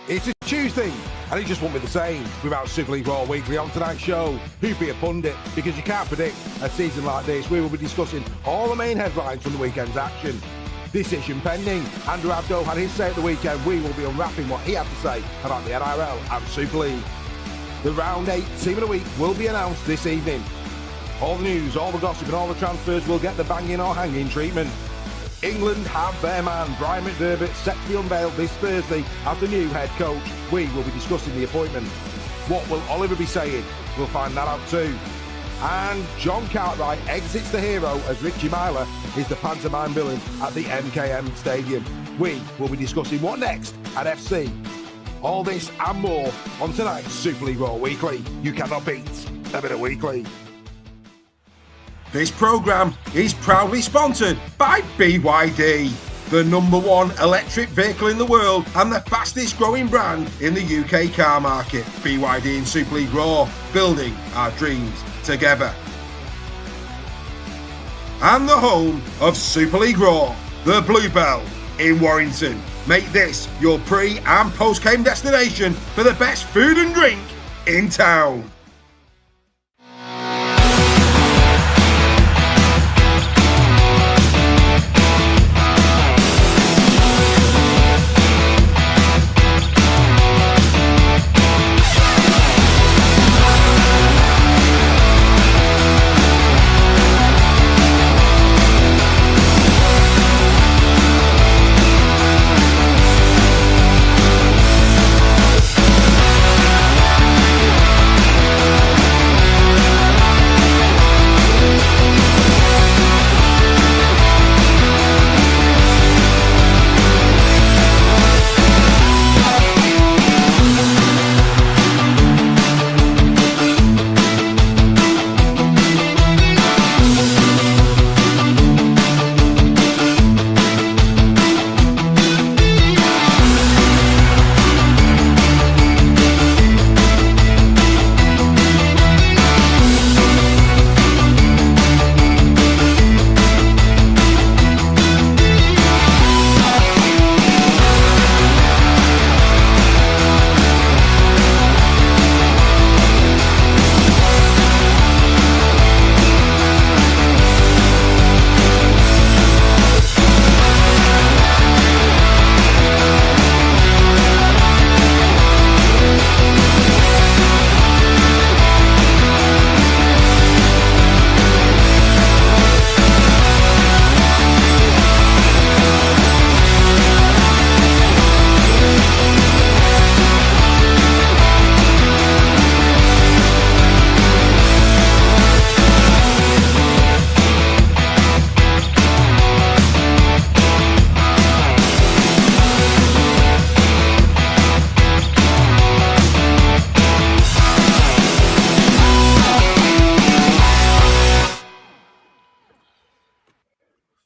It's a Tuesday, and it just won't be the same without Super League Raw Weekly. On tonight's show, who'd be a pundit? Because you can't predict a season like this. We will be discussing all the main headlines from the weekend's action. Decision pending. Andrew Abdo had his say at the weekend. We will be unwrapping what he had to say about the NRL and Super League. The Round 8 Team of the Week will be announced this evening. All the news, all the gossip and all the transfers will get the banging or hanging treatment. England have their man, Brian McDermott, set to be unveiled this Thursday as the new head coach. We will be discussing the appointment. What will Oliver be saying? We'll find that out too. And John Cartwright exits the hero as Richie Myler is the pantomime villain at the MKM Stadium. We will be discussing what next at FC. All this and more on tonight's Super League Raw Weekly. You cannot beat a bit of weekly. This programme is proudly sponsored by BYD, the #1 electric vehicle in the world and the fastest growing brand in the UK car market. BYD and Super League Raw, building our dreams together. And the home of Super League Raw, the Bluebell in Warrington. Make this your pre- and post-game destination for the best food and drink in town.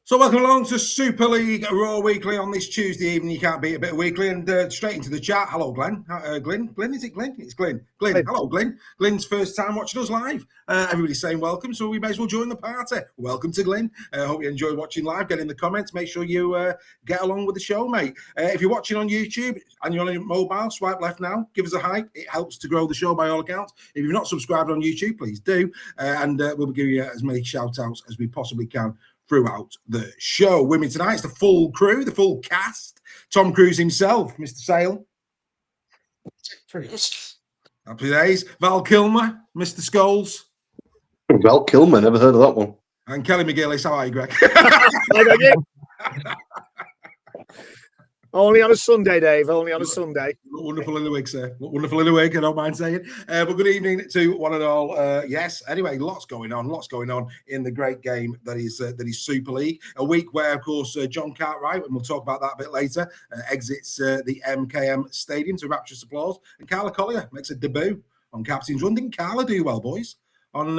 So welcome along to Super League Raw Weekly on this Tuesday evening. You can't beat a bit of weekly, and straight into the chat. Hello, Glenn. Glenn, is it Glenn? It's Glenn. Glenn. Hello, Glenn. Glenn's first time watching us live. Everybody's saying welcome, so we may as well join the party. Welcome to Glenn. Hope you enjoy watching live. Get in the comments. Make sure you get along with the show, mate. If you're watching on YouTube and you're on your mobile, swipe left now. Give us a hype. It helps to grow the show by all accounts. If you've not subscribed on YouTube, please do. And we'll give you as many shout-outs as we possibly can throughout the show. With me tonight, it's the full crew, the full cast. Tom Cruise himself, Mr. Sale. Happy days. Val Kilmer, Mr. Scholes. Val Kilmer, never heard of that one. And Kelly McGillis. How are you, Greg? Only on a Sunday, Dave. Only on a Sunday. Look wonderful in the wig, sir. Look wonderful in the wig, I don't mind saying. But good evening to one and all. Yes, anyway, lots going on in the great game that is Super League. A week where, of course, John Cartwright, and we'll talk about that a bit later, exits the MKM Stadium to rapturous applause. And Carla Collier makes a debut on Captain's Run. Didn't Carla do well, boys? On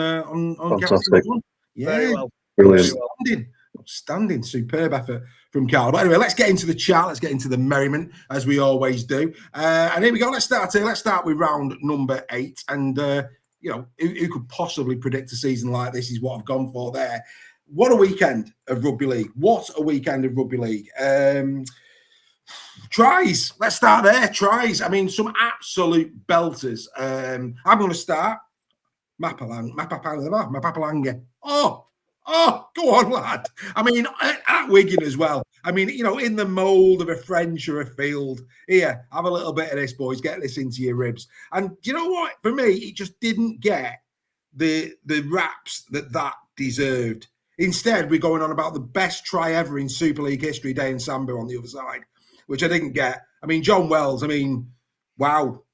Captain's Run? Yeah, very well. Brilliant. Outstanding, superb effort from Carl. But anyway, let's get into the chat. Let's get into the merriment, as we always do. And here we go. Let's start here. Let's start with round number 8. And, who could possibly predict a season like this is what I've gone for there. What a weekend of rugby league. Tries. Let's start there. Tries. I mean, some absolute belters. I'm going to start. Mapapalangi. Oh, go on, lad. I mean, at Wigan as well. I mean, in the mould of a French or a Field. Here, have a little bit of this, boys. Get this into your ribs. And do you know what? For me, it just didn't get the raps that deserved. Instead, we're going on about the best try ever in Super League history, Day and Sambu on the other side, which I didn't get. I mean, John Wells, wow,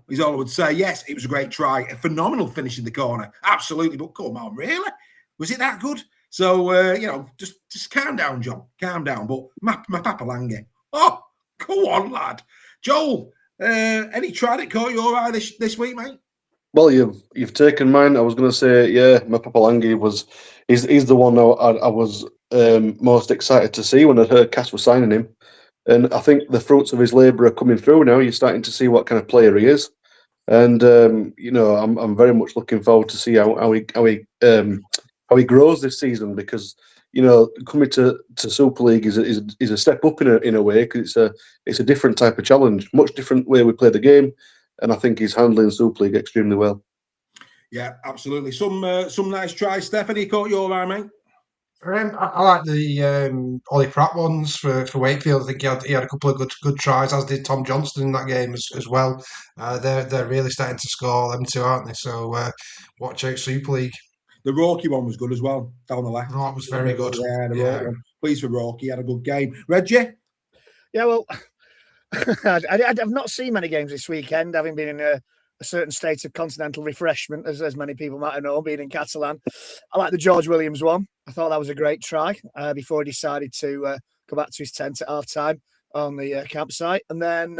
is all I would say. Yes, it was a great try. A phenomenal finish in the corner. Absolutely. But come on, really? Was it that good? So, just calm down, John. Calm down. But Mapapalangi. Oh, go on, lad. Joel, any try that caught your eye this week, mate? Well, you've taken mine. I was going to say, yeah, Mapapalangi he's the one I was most excited to see when I heard Cass was signing him. And I think the fruits of his labour are coming through now. You're starting to see what kind of player he is, and I'm very much looking forward to see how he grows this season, because coming to Super League is a step up in a way, because it's a different type of challenge, much different way we play the game, and I think he's handling Super League extremely well. Yeah, absolutely. Some nice tries. Stephanie, caught your eye, mate. I like the Ollie Pratt ones for Wakefield. I think he had a couple of good tries, as did Tom Johnston in that game as well. They're really starting to score, them two, aren't they? So watch out, Super League. The Rocky one was good as well, down the left. That was very good. Yeah, Rocky one. Pleased for Rocky. He had a good game. Reggie? Yeah, well, I've not seen many games this weekend, having been in a certain state of continental refreshment, as many people might know, being in Catalan. I like the George Williams one. I thought that was a great try before he decided to go back to his tent at half-time on the campsite. And then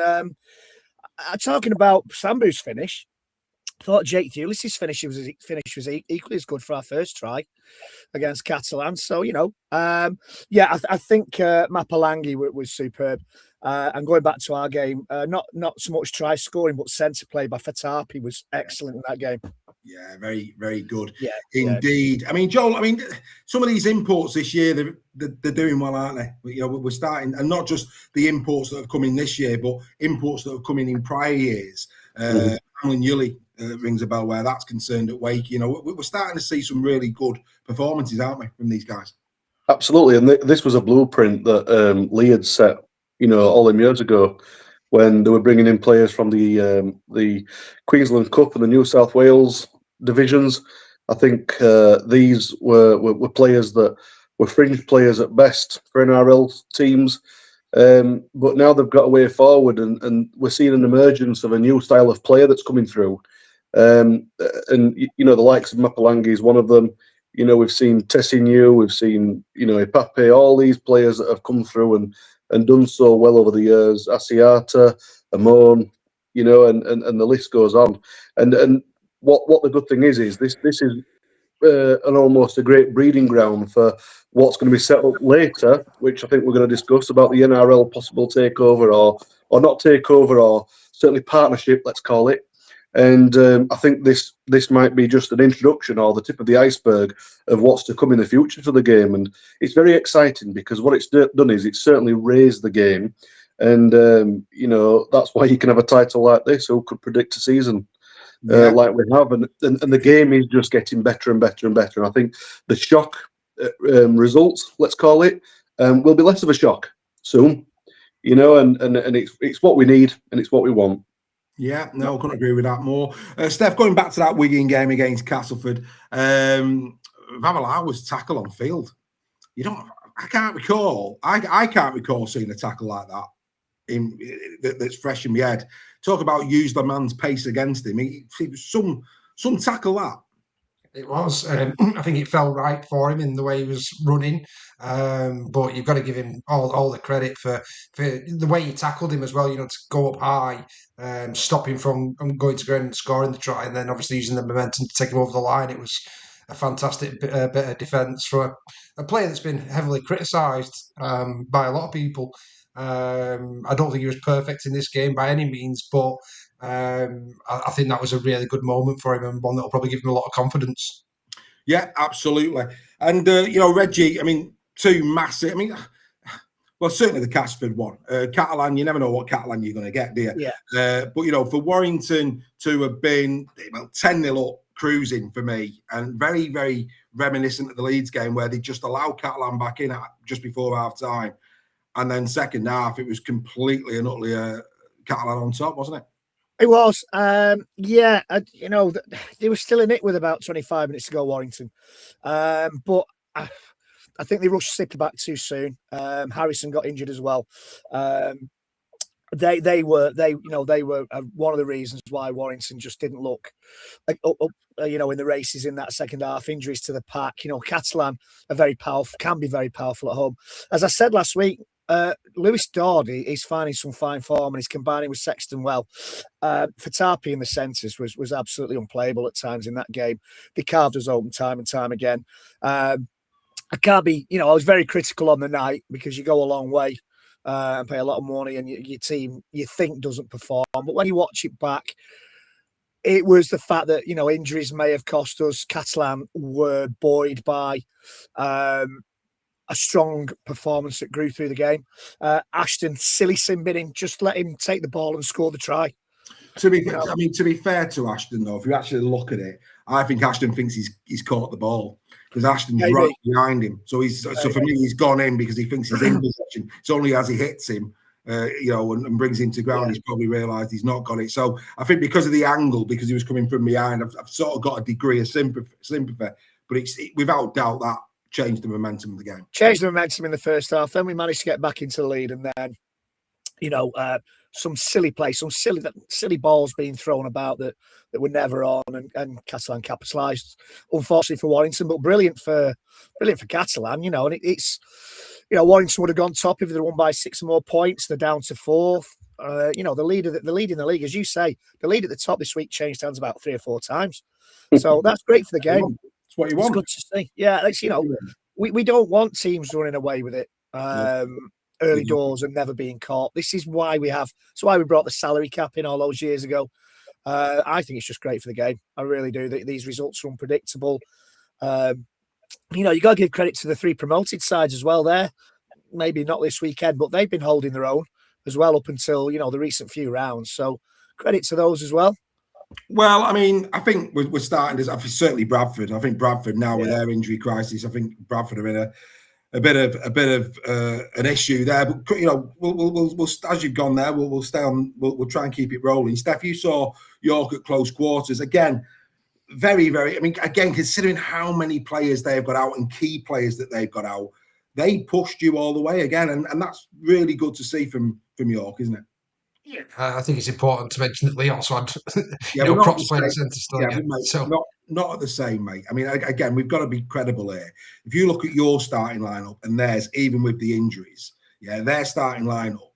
talking about Sambu's finish, I thought Jake Ulis's finish was equally as good for our first try against Catalan. So, I think Mapapalangi was superb. And going back to our game, not so much try scoring, but centre play by Faataape was excellent in that game. Yeah, very, very good. Yeah, indeed. Yeah. I mean, Joel, some of these imports this year, they're doing well, aren't they? We're starting, and not just the imports that have come in this year, but imports that have come in prior years. Alan Yully rings a bell where that's concerned at Wake. We're starting to see some really good performances, aren't we, from these guys? Absolutely, and this was a blueprint that Lee had set, all them years ago, when they were bringing in players from the Queensland Cup and the New South Wales divisions. I think these were players that were fringe players at best for NRL teams, but now they've got a way forward, and we're seeing an emergence of a new style of player that's coming through. And the likes of Mapapalangi is one of them. We've seen Tessinyu, we've seen Ipape, all these players that have come through and done so well over the years. Asiata, Amon, and the list goes on. And what the good thing is this is an almost a great breeding ground for what's going to be set up later, which I think we're going to discuss about the NRL possible takeover or not takeover, or certainly partnership, let's call it. And I think this might be just an introduction or the tip of the iceberg of what's to come in the future for the game. And it's very exciting, because what it's done is it's certainly raised the game. And, that's why you can have a title like this. Who could predict a season like we have? And the game is just getting better and better and better. And I think the shock results, let's call it, will be less of a shock soon. And it's what we need and it's what we want. Yeah, no, I couldn't agree with that more. Steph, going back to that Wigan game against Castleford, Vavalau was tackle on field. I can't recall. I can't recall seeing a tackle like that that's fresh in my head. Talk about use the man's pace against him. It was some tackle that. It was. I think it fell right for him in the way he was running. But you've got to give him all the credit for the way he tackled him as well, to go up high, stop him from going to ground and scoring the try, and then obviously using the momentum to take him over the line. It was a fantastic bit of defence for a player that's been heavily criticised by a lot of people. I don't think he was perfect in this game by any means, but I think that was a really good moment for him, and one that will probably give him a lot of confidence. Yeah, absolutely. And Reggie, two massive. Well, certainly the Casford one. Catalan, you never know what Catalan you're going to get, do you? Yeah. But, for Warrington to have been 10-0 up cruising for me, and very, very reminiscent of the Leeds game where they just allowed Catalan back in just before half-time. And then second half, it was completely and utterly Catalan on top, wasn't it? It was. They were still in it with about 25 minutes to go, Warrington. But I think they rushed Sicker back too soon. Harrison got injured as well. They were one of the reasons why Warrington just didn't look up, in the races in that second half. Injuries to the pack. Catalan can be very powerful at home. As I said last week, Lewis Dawdy is finding some fine form and he's combining with Sexton well. Faataape in the centres was absolutely unplayable at times in that game. They carved us open time and time again. I can't be, I was very critical on the night because you go a long way and pay a lot of money and your team, you think, doesn't perform. But when you watch it back, it was the fact that, injuries may have cost us. Catalan were buoyed by a strong performance that grew through the game. Ashton, silly sin binning, just let him take the ball and score the try. To be fair to Ashton, though, if you actually look at it, I think Ashton thinks he's caught the ball because Ashton's right behind him. So for me, he's gone in because he thinks he's in possession. It's only as he hits him, and brings him to ground, he's probably realised he's not got it. So I think because of the angle, because he was coming from behind, I've sort of got a degree of sympathy. But it's without doubt that changed the momentum of the game. Changed the momentum in the first half. Then we managed to get back into the lead, and then, some silly play, some silly balls being thrown about that were never on, and Catalan capitalised, unfortunately for Warrington, but brilliant for Catalan, and it's Warrington would have gone top if they'd won by 6 or more points. They're down to 4th. The lead in the league, as you say, the lead at the top this week changed hands about 3 or 4 times. So that's great for the game. That's what you want. It's good to see. Yeah, we don't want teams running away with it. Early doors and never being caught. This is why we brought the salary cap in all those years ago. I think it's just great for the game. I really do. These results are unpredictable. You got to give credit to the 3 promoted sides as well there. Maybe not this weekend, but they've been holding their own as well up until, the recent few rounds. So credit to those as well. Well, I think we're starting this. I think certainly Bradford. I think Bradford now with their injury crisis, I think Bradford are in a bit of an issue there, but we'll as you've gone there, we'll stay on. We'll try and keep it rolling. Steph, you saw York at close quarters again. Very, very. Again, considering how many players they've got out and key players that they've got out, they pushed you all the way again, and that's really good to see from York, isn't it? Yeah, I think it's important to mention that Lee also had props playing centre still. Yeah, mate, so not at the same, mate. Again, we've got to be credible here. If you look at your starting lineup and theirs, even with the injuries, their starting lineup,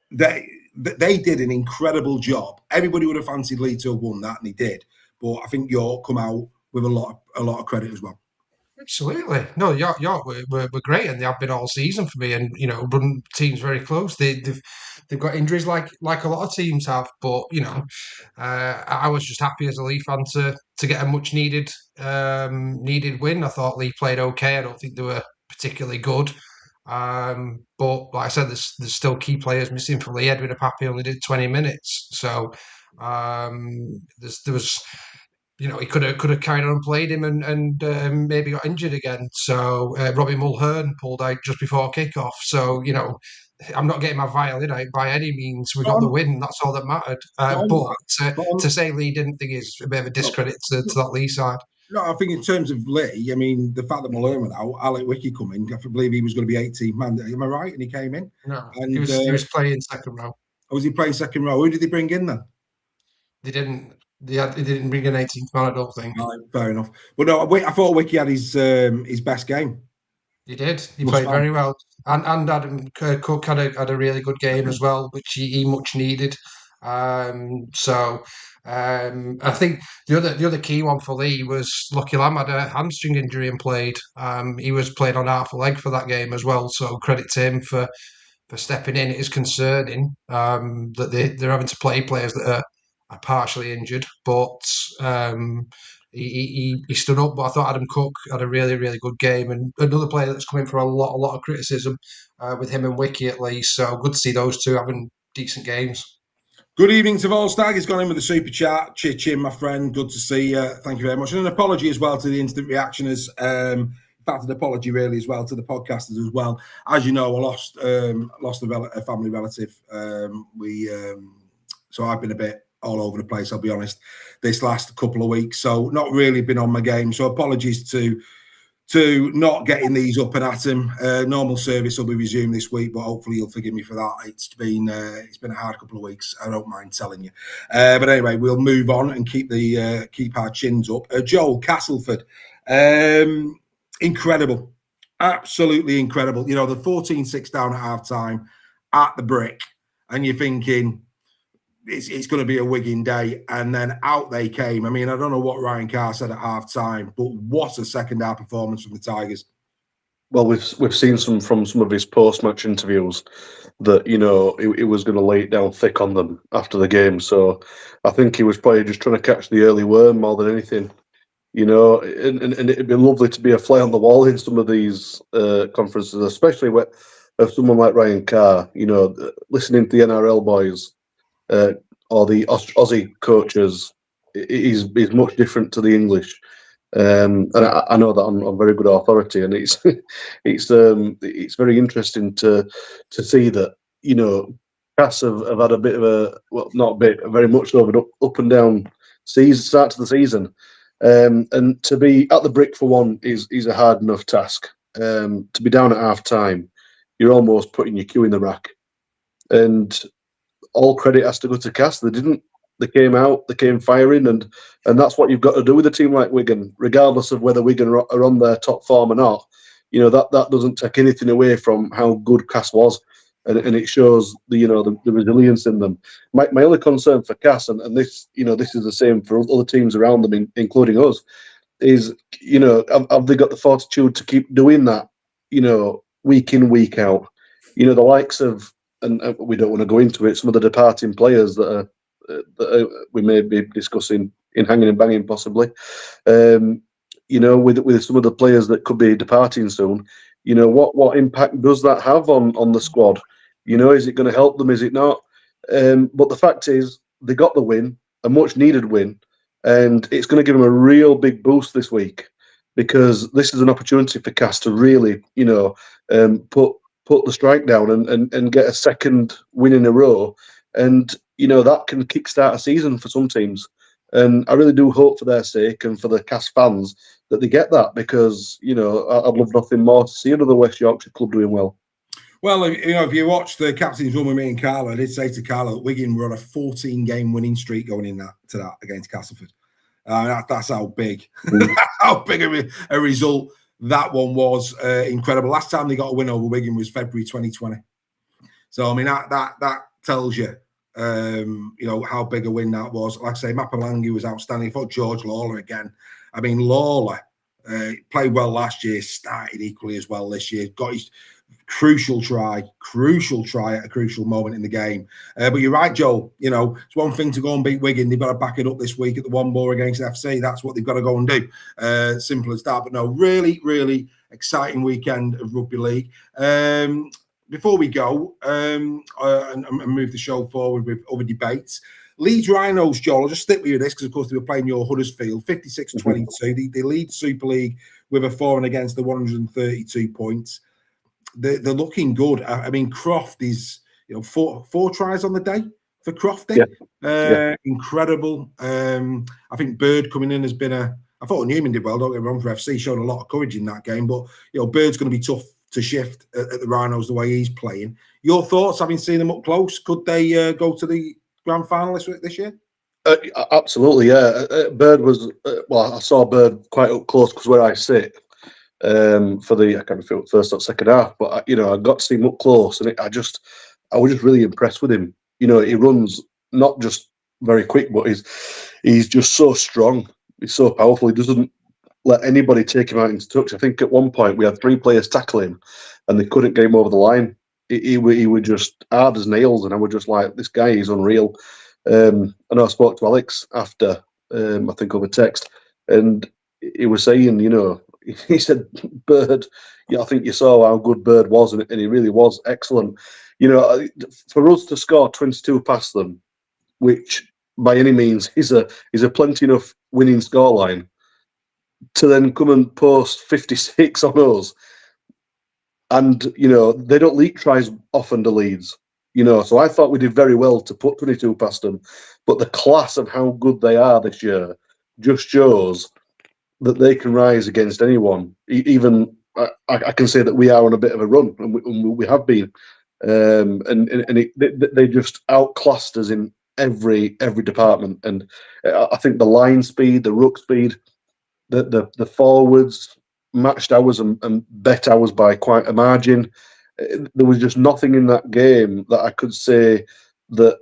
they did an incredible job. Everybody would have fancied Lee to have won that, and he did. But I think York come out with a lot of credit as well. Absolutely. No, York were great, and they have been all season for me, and run teams very close. They've got injuries like a lot of teams have, but I was just happy as a Leaf fan to get a much needed win. I thought Leaf played okay. I don't think they were particularly good, but like I said, there's still key players missing for Lee. Edwin Mapapalangi only did 20 minutes, so there was. He could have carried on and played him and maybe got injured again. So Robbie Mulhern pulled out just before kickoff. So, I'm not getting my violin out by any means. We got the win. That's all that mattered. But to say Lee didn't think is a bit of a discredit to that Lee side. No, I think in terms of Lee, the fact that Mulhern went out, Alec Wiki come in, I believe he was going to be 18 man. Am I right? And he came in. No, and he was playing second row. Oh, was he playing second row? Who did they bring in then? They didn't. They didn't bring an 18th man, I don't think. Right, fair enough. But no, I thought Wiki had his best game. He did. He played very well, and Adam Cook had a really good game as well, which he much needed. I think the other key one for Lee was Lucky Lamb had a hamstring injury and played. He was playing on half a leg for that game as well. So credit to him for stepping in. It is concerning that they're having to play players that are partially injured, but he stood up. But I thought Adam Cook had a really, really good game, and another player that's coming for a lot of criticism with him and Wiki at least. So good to see those two having decent games. Good evening to Volstagg. He's gone in with a super chat. Chin, my friend. Good to see you. Thank you very much. And an apology as well to the instant reactioners. In fact, an apology really as well to the podcasters as well. As you know, I lost a family relative. So I've been a bit all over the place, I'll be honest, this last couple of weeks. So not really been on my game. So apologies to not getting these up and at him. Normal service will be resumed this week, but hopefully you'll forgive me for that. It's been a hard couple of weeks. I don't mind telling you. But anyway, we'll move on and keep our chins up. Joel Castleford, incredible, absolutely incredible. You know, the 14-6 down at half time at the Brick, and you're thinking it's going to be a Wigan day, and then out they came. I mean, I don't know what Ryan Carr said at half time, but what a second half performance from the Tigers. Well, we've seen from some of his post-match interviews that, you know, he was going to lay it down thick on them after the game. So I think he was probably just trying to catch the early worm more than anything. You know, and it'd be lovely to be a fly on the wall in some of these conferences, especially with someone like Ryan Carr. You know, listening to the NRL boys or the Aussie coaches is much different to the English. And I know that on very good authority, and it's very interesting to see that, you know, Cass have had a bit of a very much of an up and down start to the season, and to be at the Brick for one is a hard enough task. To be down at half time, you're almost putting your cue in the rack, and all credit has to go to Cass. They didn't. They came out. They came firing, and that's what you've got to do with a team like Wigan, regardless of whether Wigan are on their top form or not. You know, that doesn't take anything away from how good Cass was, and it shows the resilience in them. My only concern for Cass, and this is the same for other teams around them, including us, is, you know, have they got the fortitude to keep doing that? You know, week in, week out. You know, the likes of, and we don't want to go into it, some of the departing players that we may be discussing in hanging and banging possibly. You know, with some of the players that could be departing soon, you know, what impact does that have on the squad? You know, is it going to help them? Is it not? But the fact is, they got the win, a much needed win, and it's going to give them a real big boost this week, because this is an opportunity for Cass to really, you know, put the strike down and get a second win in a row. And, you know, that can kickstart a season for some teams. And I really do hope for their sake and for the Cass fans that they get that, because, you know, I'd love nothing more to see another West Yorkshire club doing well. Well, you know, if you watch the captain's run with me and Carlo, I did say to Carlo that Wigan were on a 14-game winning streak going in that against Castleford. That's how big, how big a result that one was. Incredible. Last time they got a win over Wigan was February 2020. So I mean that tells you, you know, how big a win that was. Like I say, Mapapalangi was outstanding. I thought George Lawler again. I mean, Lawler played well last year, started equally as well this year. Got his crucial try at a crucial moment in the game. But you're right, Joel. You know, it's one thing to go and beat Wigan. They've got to back it up this week at the One Ball against FC. That's what they've got to go and do. Simple as that. But no, really, really exciting weekend of rugby league. Before we go and move the show forward with other debates, Leeds Rhinos, Joel, I'll just stick with you this because, of course, they were playing your Huddersfield, 56-22. They lead Super League with a 4 and against the 132 points. They're looking good. I mean, Croft is, you know, four tries on the day for Crofty. Yeah. Incredible. I think Bird coming in has been I thought Newman did well, don't get me wrong, for FC, showed a lot of courage in that game. But, you know, Bird's going to be tough to shift at the Rhinos the way he's playing. Your thoughts, having seen them up close? Could they go to the grand final this year? Absolutely, yeah. Bird was I saw Bird quite up close because where I sit for the I can't remember first or second half, but you know, I got to see him up close, and I was just really impressed with him. You know, he runs not just very quick, but he's just so strong. He's so powerful. He doesn't let anybody take him out into touch. I think at one point we had 3 players tackle him, and they couldn't get him over the line. He was just hard as nails, and I was just like, this guy is unreal. I know I spoke to Alex after, I think over text, and he was saying, he said, Bird, I think you saw how good Bird was, and he really was excellent. For us to score 22 past them, which by any means is a plenty enough winning scoreline, to then come and post 56 on us. And, they don't leak tries often to Leeds, so I thought we did very well to put 22 past them. But the class of how good they are this year just shows that they can rise against anyone. Even I can say that we are on a bit of a run, and we have been. They just outclassed us in every department. And I think the line speed, the ruck speed, the forwards matched ours and bet ours by quite a margin. There was just nothing in that game that I could say that,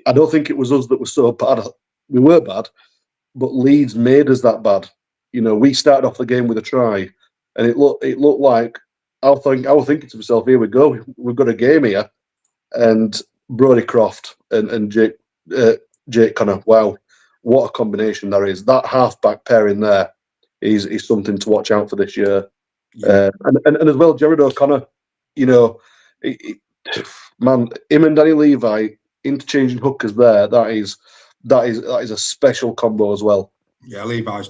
I don't think it was us that was so bad. We were bad, but Leeds made us that bad. We started off the game with a try, and it looked like I was thinking to myself, here we go, we've got a game here. And Brodie Croft and Jake Connor, wow, what a combination there is. That half-back pairing there is something to watch out for this year. Yeah. And as well, Jared O'Connor, man, him and Danny Levi interchanging hookers there, that is a special combo as well. Yeah, Levi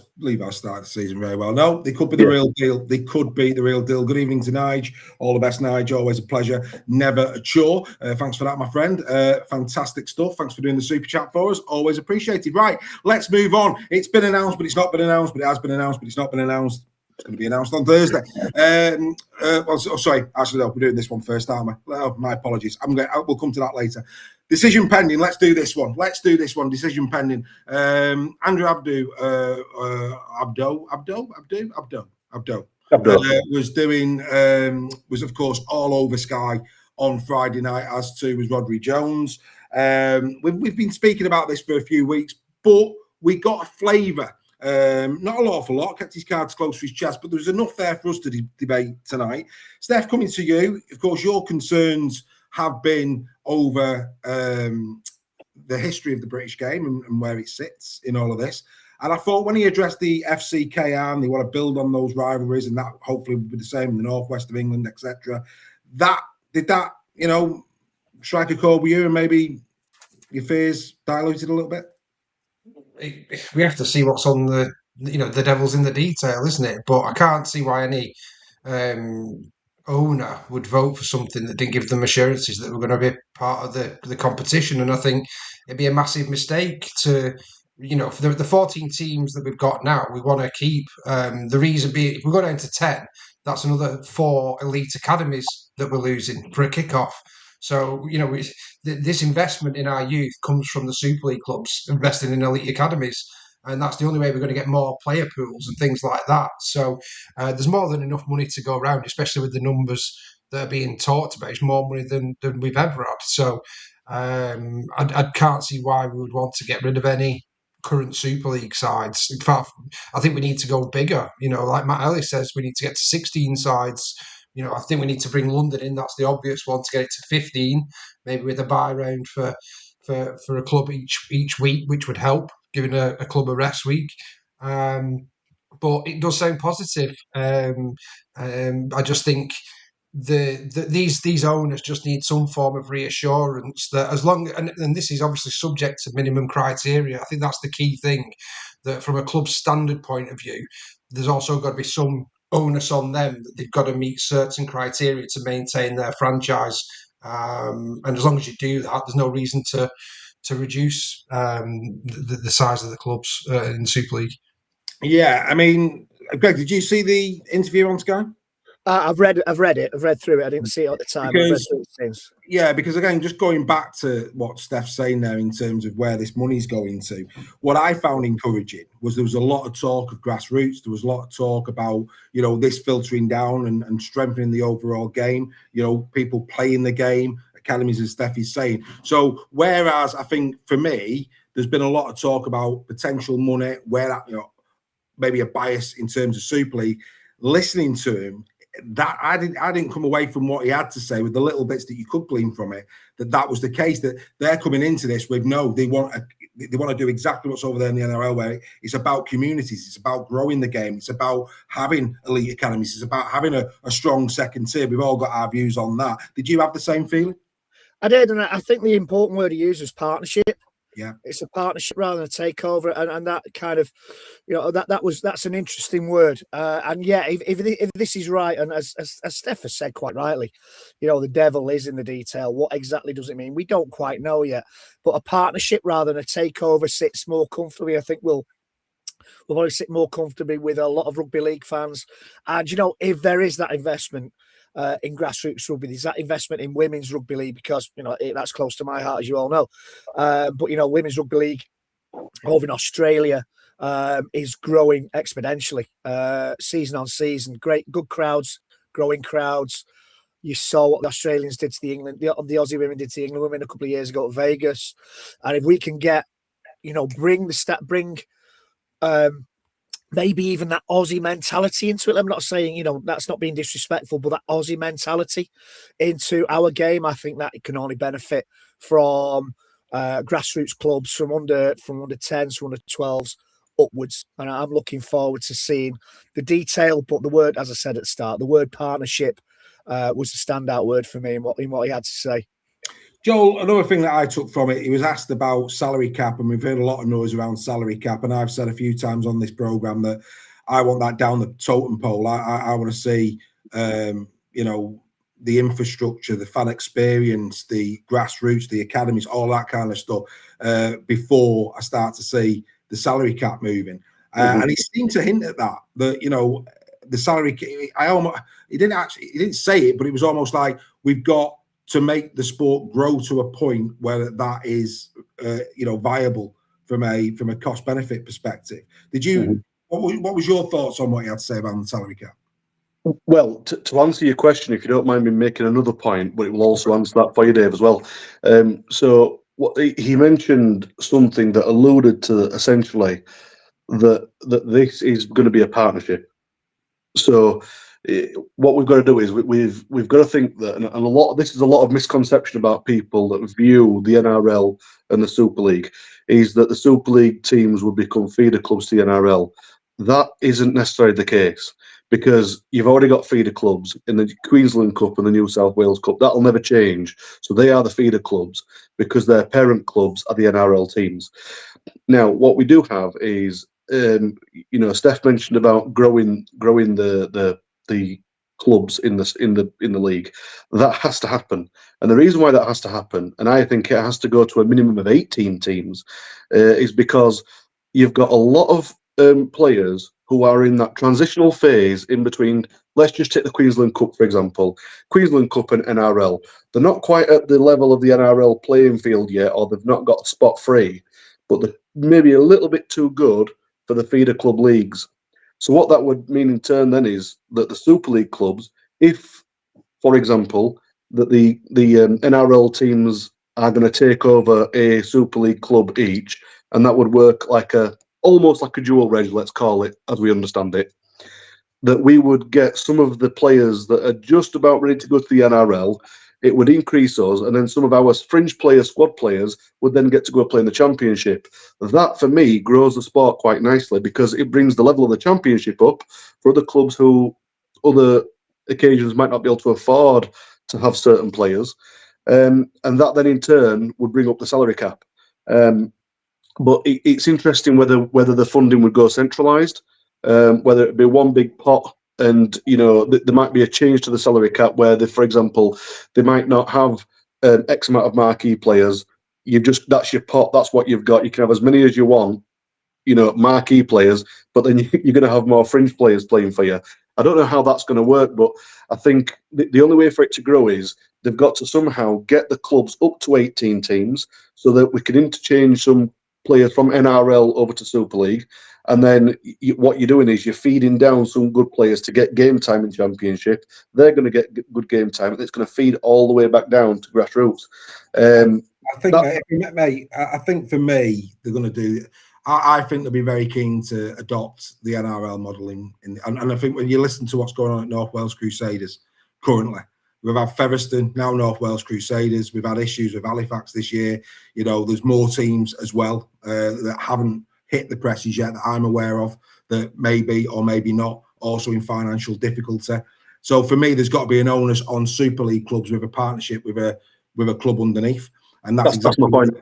started the season very well. No, they could be the real deal. They could be the real deal. Good evening to Nige. All the best, Nige. Always a pleasure. Never a chore. Thanks for that, my friend. Fantastic stuff. Thanks for doing the super chat for us. Always appreciated. Right, let's move on. It's been announced, but it's not been announced. But it has been announced, but it's not been announced. It's going to be announced on Thursday. Sorry. Actually, no, we're doing this one first, aren't we? Oh, my apologies. We'll come to that later. Decision pending. Let's do this one. Decision pending. Andrew Abdo was of course all over Sky on Friday night, as too was Rodri Jones. We've been speaking about this for a few weeks, but we got a flavour. Not an awful lot, kept his cards close to his chest, but there was enough there for us to debate tonight. Steph, coming to you, of course, your concerns have been over the history of the British game and where it sits in all of this. And I thought when he addressed the FCKR and they want to build on those rivalries, and that hopefully will be the same in the northwest of England, etc. Did that strike a chord with you, and maybe your fears diluted a little bit? We have to see what's on the devil's in the detail, isn't it? But I can't see why any owner would vote for something that didn't give them assurances that we're going to be part of the competition. And I think it'd be a massive mistake to, for the 14 teams that we've got now, we want to keep. The reason being, if we go down to 10, that's another 4 elite academies that we're losing for a kickoff. So, this investment in our youth comes from the Super League clubs investing in elite academies. And that's the only way we're going to get more player pools and things like that. So there's more than enough money to go around, especially with the numbers that are being talked about. It's more money than we've ever had. So I can't see why we would want to get rid of any current Super League sides. In fact, I think we need to go bigger. Like Matt Ellis says, we need to get to 16 sides. I think we need to bring London in. That's the obvious one, to get it to 15, maybe with a buy round for a club each week, which would help, giving a club a rest week. But it does sound positive. I just think these owners just need some form of reassurance that as long, and this is obviously subject to minimum criteria. I think that's the key thing, that from a club standard point of view, there's also got to be some onus on them that they've got to meet certain criteria to maintain their franchise. And as long as you do that, there's no reason to reduce the size of the clubs in Super League. Yeah, I mean, Greg, did you see the interview on Sky? I've read it. I've read through it. I didn't see it at the time. Because again, just going back to what Steph's saying there in terms of where this money's going to, what I found encouraging was there was a lot of talk of grassroots. There was a lot of talk about, this filtering down and strengthening the overall game, people playing the game, academies, as Steph is saying. So whereas I think for me, there's been a lot of talk about potential money, where that, maybe a bias in terms of Super League, listening to him, that I didn't come away from what he had to say with the little bits that you could glean from it, that was the case, that they're coming into this with they want they want to do exactly what's over there in the NRL, where it's about communities, it's about growing the game, it's about having elite academies, it's about having a strong second tier. We've all got our views on that. Did you have the same feeling? I did, and I think the important word he used was partnership. Yeah, it's a partnership rather than a takeover, and that kind of, that's an interesting word. And yeah, if this is right, and as Steph has said quite rightly, the devil is in the detail. What exactly does it mean? We don't quite know yet. But a partnership rather than a takeover sits more comfortably. I think we'll probably sit more comfortably with a lot of rugby league fans. And if there is that investment in grassroots rugby, there's that investment in women's rugby league, because that's close to my heart, as you all know. But women's rugby league over in Australia is growing exponentially, season on season. Good crowds, growing crowds. You saw what the Australians did to the Aussie women did to the England women a couple of years ago at Vegas, and if we can get, bring maybe even that Aussie mentality into it. I'm not saying, that's not being disrespectful, but that Aussie mentality into our game, I think that it can only benefit from grassroots clubs from under 10s, from under 12s upwards. And I'm looking forward to seeing the detail. But the word, as I said at the start, the word partnership was a standout word for me in what he had to say. Joel, another thing that I took from it, he was asked about salary cap, and we've heard a lot of noise around salary cap, and I've said a few times on this programme that I want that down the totem pole. I want to see, the infrastructure, the fan experience, the grassroots, the academies, all that kind of stuff before I start to see the salary cap moving. And he seemed to hint at that the salary, he didn't say it, but it was almost like we've got to make the sport grow to a point where that is, viable from a cost benefit perspective. Did you? What was your thoughts on what you had to say about the salary cap? Well, to answer your question, if you don't mind me making another point, but it will also answer that for you, Dave, as well. So what he mentioned something that alluded to essentially that this is going to be a partnership. So what we've got to do is we've got to think that, and this is a lot of misconception about people that view the NRL and the Super League, is that the Super League teams will become feeder clubs to the NRL. That isn't necessarily the case, because you've already got feeder clubs in the Queensland Cup and the New South Wales Cup. That'll never change. So they are the feeder clubs because their parent clubs are the NRL teams. Now, what we do have is, Steph mentioned about growing the clubs in the league. That has to happen, and the reason why that has to happen, and I think it has to go to a minimum of 18 teams, is because you've got a lot of players who are in that transitional phase in between. Let's just take the Queensland Cup, for example. Queensland Cup and NRL, they're not quite at the level of the NRL playing field yet, or they've not got spot free, but they're maybe a little bit too good for the feeder club leagues. So what that would mean in turn then is that the Super League clubs, if, for example, that the NRL teams are going to take over a Super League club each, and that would work almost like a dual reg, let's call it, as we understand it, that we would get some of the players that are just about ready to go to the NRL. It would increase us, and then some of our fringe players, squad players, would then get to go play in the championship. That, for me, grows the sport quite nicely, because it brings the level of the championship up for other clubs who, other occasions, might not be able to afford to have certain players. And that then, in turn, would bring up the salary cap. But it's interesting whether the funding would go centralised, whether it be one big pot. And, there might be a change to the salary cap where, for example, they might not have X amount of marquee players. That's your pot. That's what you've got. You can have as many as you want, marquee players, but then you're going to have more fringe players playing for you. I don't know how that's going to work, but I think the only way for it to grow is they've got to somehow get the clubs up to 18 teams so that we can interchange some players from NRL over to Super League. And then what you're doing is you're feeding down some good players to get game time in Championship. They're going to get good game time, and it's going to feed all the way back down to grassroots. I think for me, they're going to do. I think they'll be very keen to adopt the NRL modelling, and I think when you listen to what's going on at North Wales Crusaders currently, We've had Featherstone, now North Wales Crusaders. We've had issues with Halifax this year. You know, there's more teams as well that haven't hit the presses yet that I'm aware of, that maybe or maybe not also in financial difficulty. So for me, there's got to be an onus on Super League clubs with a partnership with a club underneath, and that's exactly my point.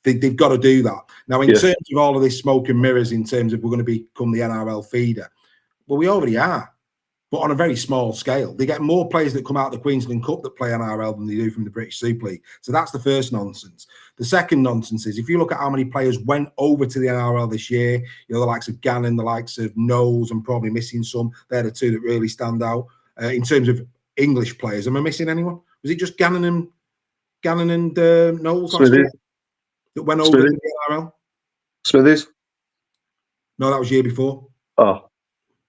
They've got to do that. Now, in terms of all of this smoke and mirrors, in terms of we're going to become the NRL feeder, well, we already are, but on a very small scale. They get more players that come out of the Queensland Cup that play NRL than they do from the British Super League. So that's the first nonsense. The second nonsense is if you look at how many players went over to the NRL this year, you know, the likes of Gannon, the likes of Knowles, I'm probably missing some. They're the two that really stand out. In terms of English players, am I missing anyone? Was it just Gannon and Knowles last year that went over to the NRL? Smithies? No, that was year before. Oh.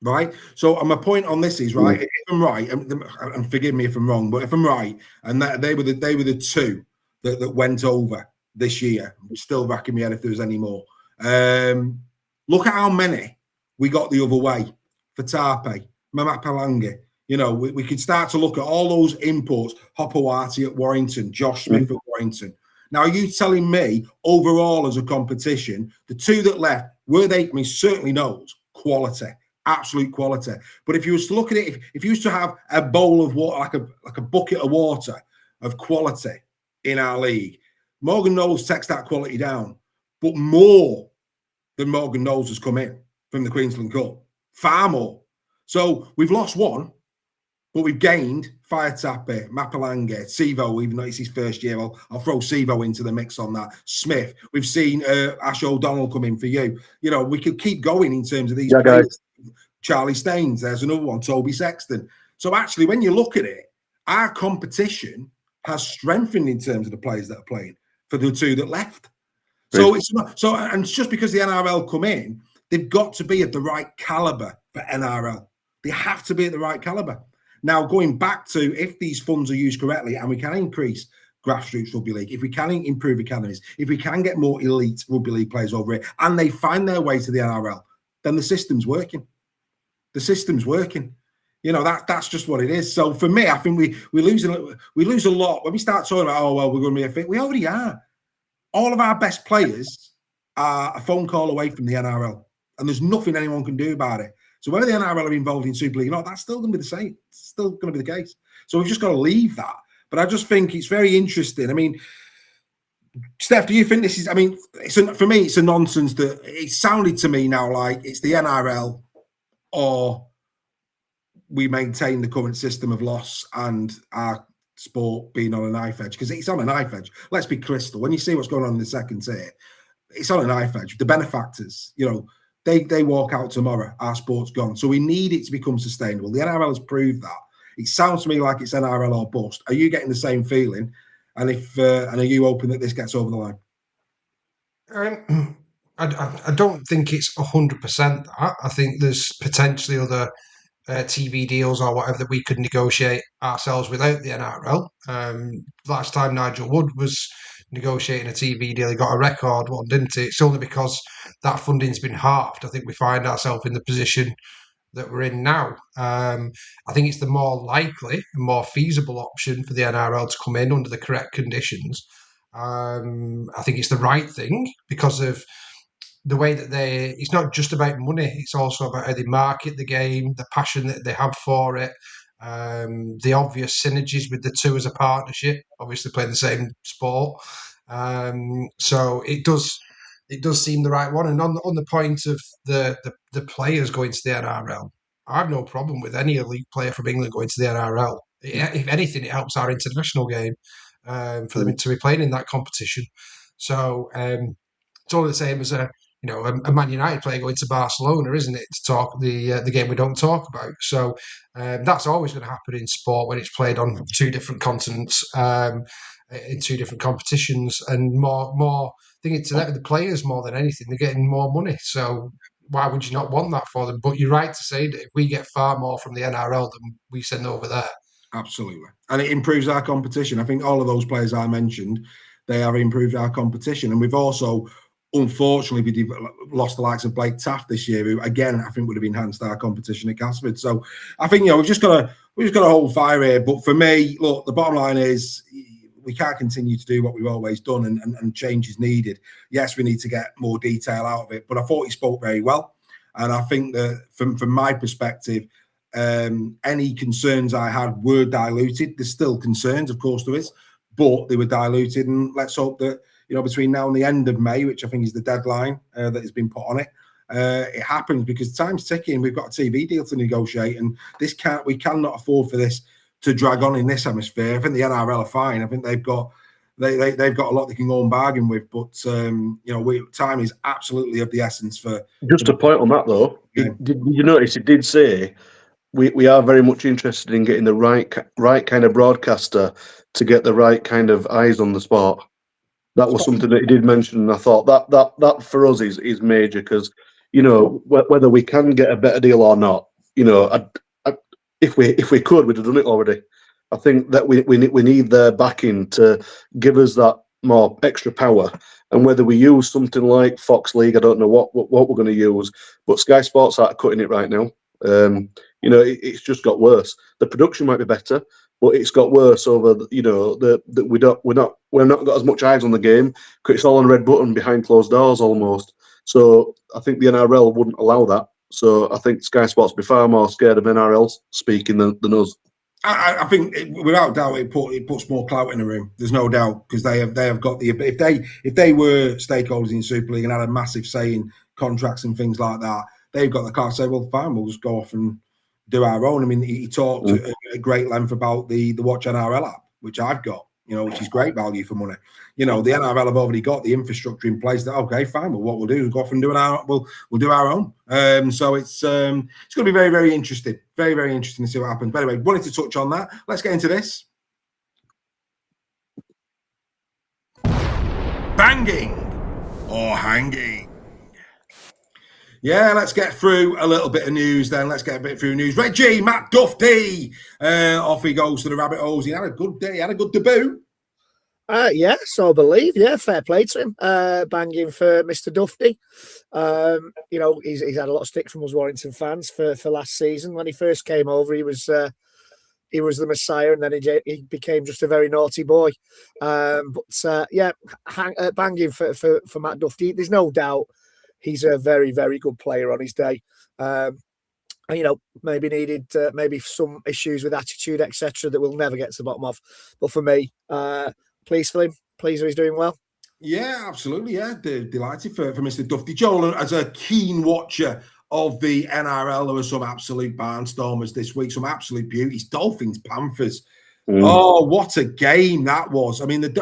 Right. So my point on this is, right, if I'm right, and forgive me if I'm wrong, but if I'm right, and they were the two that went over this year, I'm still racking my head if there was any more. Look at how many we got the other way. Faataape, Mapapalangi. You know, we could start to look at all those imports. Hopawati at Warrington, Josh Smith at Warrington. Now, are you telling me overall as a competition, the two that left, were they, I mean, certainly knows quality, absolute quality. But if you was to look at it, if you used to have a bowl of water, like a bucket of water of quality in our league, Morgan Knowles takes that quality down. But more than Morgan Knowles has come in from the Queensland Cup. Far more. So we've lost one, but we've gained Faataape, Mapapalangi, Sivo, even though it's his first year. I'll throw Sivo into the mix on that. Smith. We've seen Ash O'Donnell come in for you. You know, we could keep going in terms of these players. Guys. Charlie Staines, there's another one. Toby Sexton. So actually, when you look at it, our competition has strengthened in terms of the players that are playing for the two that left. So it's not, and it's just because the NRL come in, they've got to be at the right caliber for NRL. They have to be at the right caliber. Now, going back to if these funds are used correctly and we can increase grassroots rugby league, if we can improve academies, if we can get more elite rugby league players over it and they find their way to the NRL, then the system's working. The system's working. You know, that's just what it is. So for me, I think we lose a lot when we start talking about, oh, well, we're going to be a fit. We already are. All of our best players are a phone call away from the NRL, and there's nothing anyone can do about it. So whether the NRL are involved in Super League or not, that's still going to be the same. It's still going to be the case. So we've just got to leave that. But I just think it's very interesting. I mean, Steph, do you think this is, I mean, for me, it's a nonsense that it sounded to me now like it's the NRL or we maintain the current system of loss and our sport being on a knife edge, because it's on a knife edge. Let's be crystal. When you see what's going on in the second tier, it's on a knife edge. The benefactors, you know, they walk out tomorrow, our sport's gone. So we need it to become sustainable. The NRL has proved that. It sounds to me like it's NRL or bust. Are you getting the same feeling? And and are you hoping that this gets over the line? I don't think it's 100% that. I think there's potentially other TV deals or whatever that we could negotiate ourselves without the NRL. Last time Nigel Wood was negotiating a TV deal, he got a record one, didn't he? It's only because that funding's been halved. I think we find ourselves in the position that we're in now. I think it's the more likely and more feasible option for the NRL to come in under the correct conditions. I think it's the right thing because of the way that it's not just about money, it's also about how they market the game, the passion that they have for it, the obvious synergies with the two as a partnership, obviously playing the same sport. So it does seem the right one. And on the point of the players going to the NRL, I have no problem with any elite player from England going to the NRL. If anything, it helps our international game for them to be playing in that competition. So it's all the same as a Man United player going to Barcelona, isn't it? To talk the game we don't talk about. So that's always going to happen in sport when it's played on two different continents in two different competitions, and more thinking to that the players more than anything, they're getting more money. So why would you not want that for them? But you're right to say that if we get far more from the NRL than we send over there. Absolutely. And it improves our competition. I think all of those players I mentioned, they have improved our competition. And we've also unfortunately, we lost the likes of Blake Taft this year, who again I think would have enhanced our competition at Casford. So I think we've just got to hold fire here. But for me, look, the bottom line is we can't continue to do what we've always done, and change is needed. Yes, we need to get more detail out of it. But I thought he spoke very well, and I think that from my perspective, any concerns I had were diluted. There's still concerns, of course, there is, but they were diluted. And let's hope that between now and the end of May, which I think is the deadline that has been put on it, it happens, because time's ticking. We've got a TV deal to negotiate, and we cannot afford for this to drag on in this hemisphere. I think the NRL are fine. I think they've got a lot they can go and bargain with, but time is absolutely of the essence for. Just a point on that though, did you notice it did say we are very much interested in getting the right kind of broadcaster to get the right kind of eyes on the sport. That was something that he did mention, and I thought that for us is major, because whether we can get a better deal or not, if we could, we'd have done it already. I think that we need their backing to give us that more extra power, and whether we use something like Fox League, I don't know what we're going to use, but Sky Sports are cutting it right now. It's just got worse. The production might be better, but it's got worse over. We're not got as much eyes on the game, because it's all on a red button behind closed doors almost. So I think the NRL wouldn't allow that. So I think Sky Sports be far more scared of NRL speaking than us. I think without doubt it puts more clout in the room. There's no doubt, because they have got the, if they were stakeholders in Super League and had a massive say in contracts and things like that, they've got the card to say, well, fine, we'll just go off and do our own. I mean, he talked at great length about the Watch NRL app, which I've got, which is great value for money. The NRL have already got the infrastructure in place. That okay, fine. Well, what we'll do is go off and we'll do our own. So it's going to be very, very interesting. Very, very interesting to see what happens. But anyway, wanted to touch on that. Let's get into this. Banging or hanging? Yeah, let's get through a little bit of news then. Let's get a bit through news. Reggie, Matt Duffy, off he goes to the Rabbit Holes. He had a good day. He had a good debut. So I believe, fair play to him. Banging for Mr. Duffy. He's had a lot of stick from us Warrington fans for last season. When he first came over, he was the Messiah, and then he became just a very naughty boy. Banging for Matt Duffy. There's no doubt he's a very, very good player on his day. Maybe needed maybe some issues with attitude, etc., that we'll never get to the bottom of. But for me, pleased for him. Pleased that he's doing well. Yeah, absolutely. Yeah, delighted for Mr. Duffy. Joel, as a keen watcher of the NRL, there were some absolute barnstormers this week, some absolute beauties. Dolphins, Panthers. Oh, what a game that was! I mean, it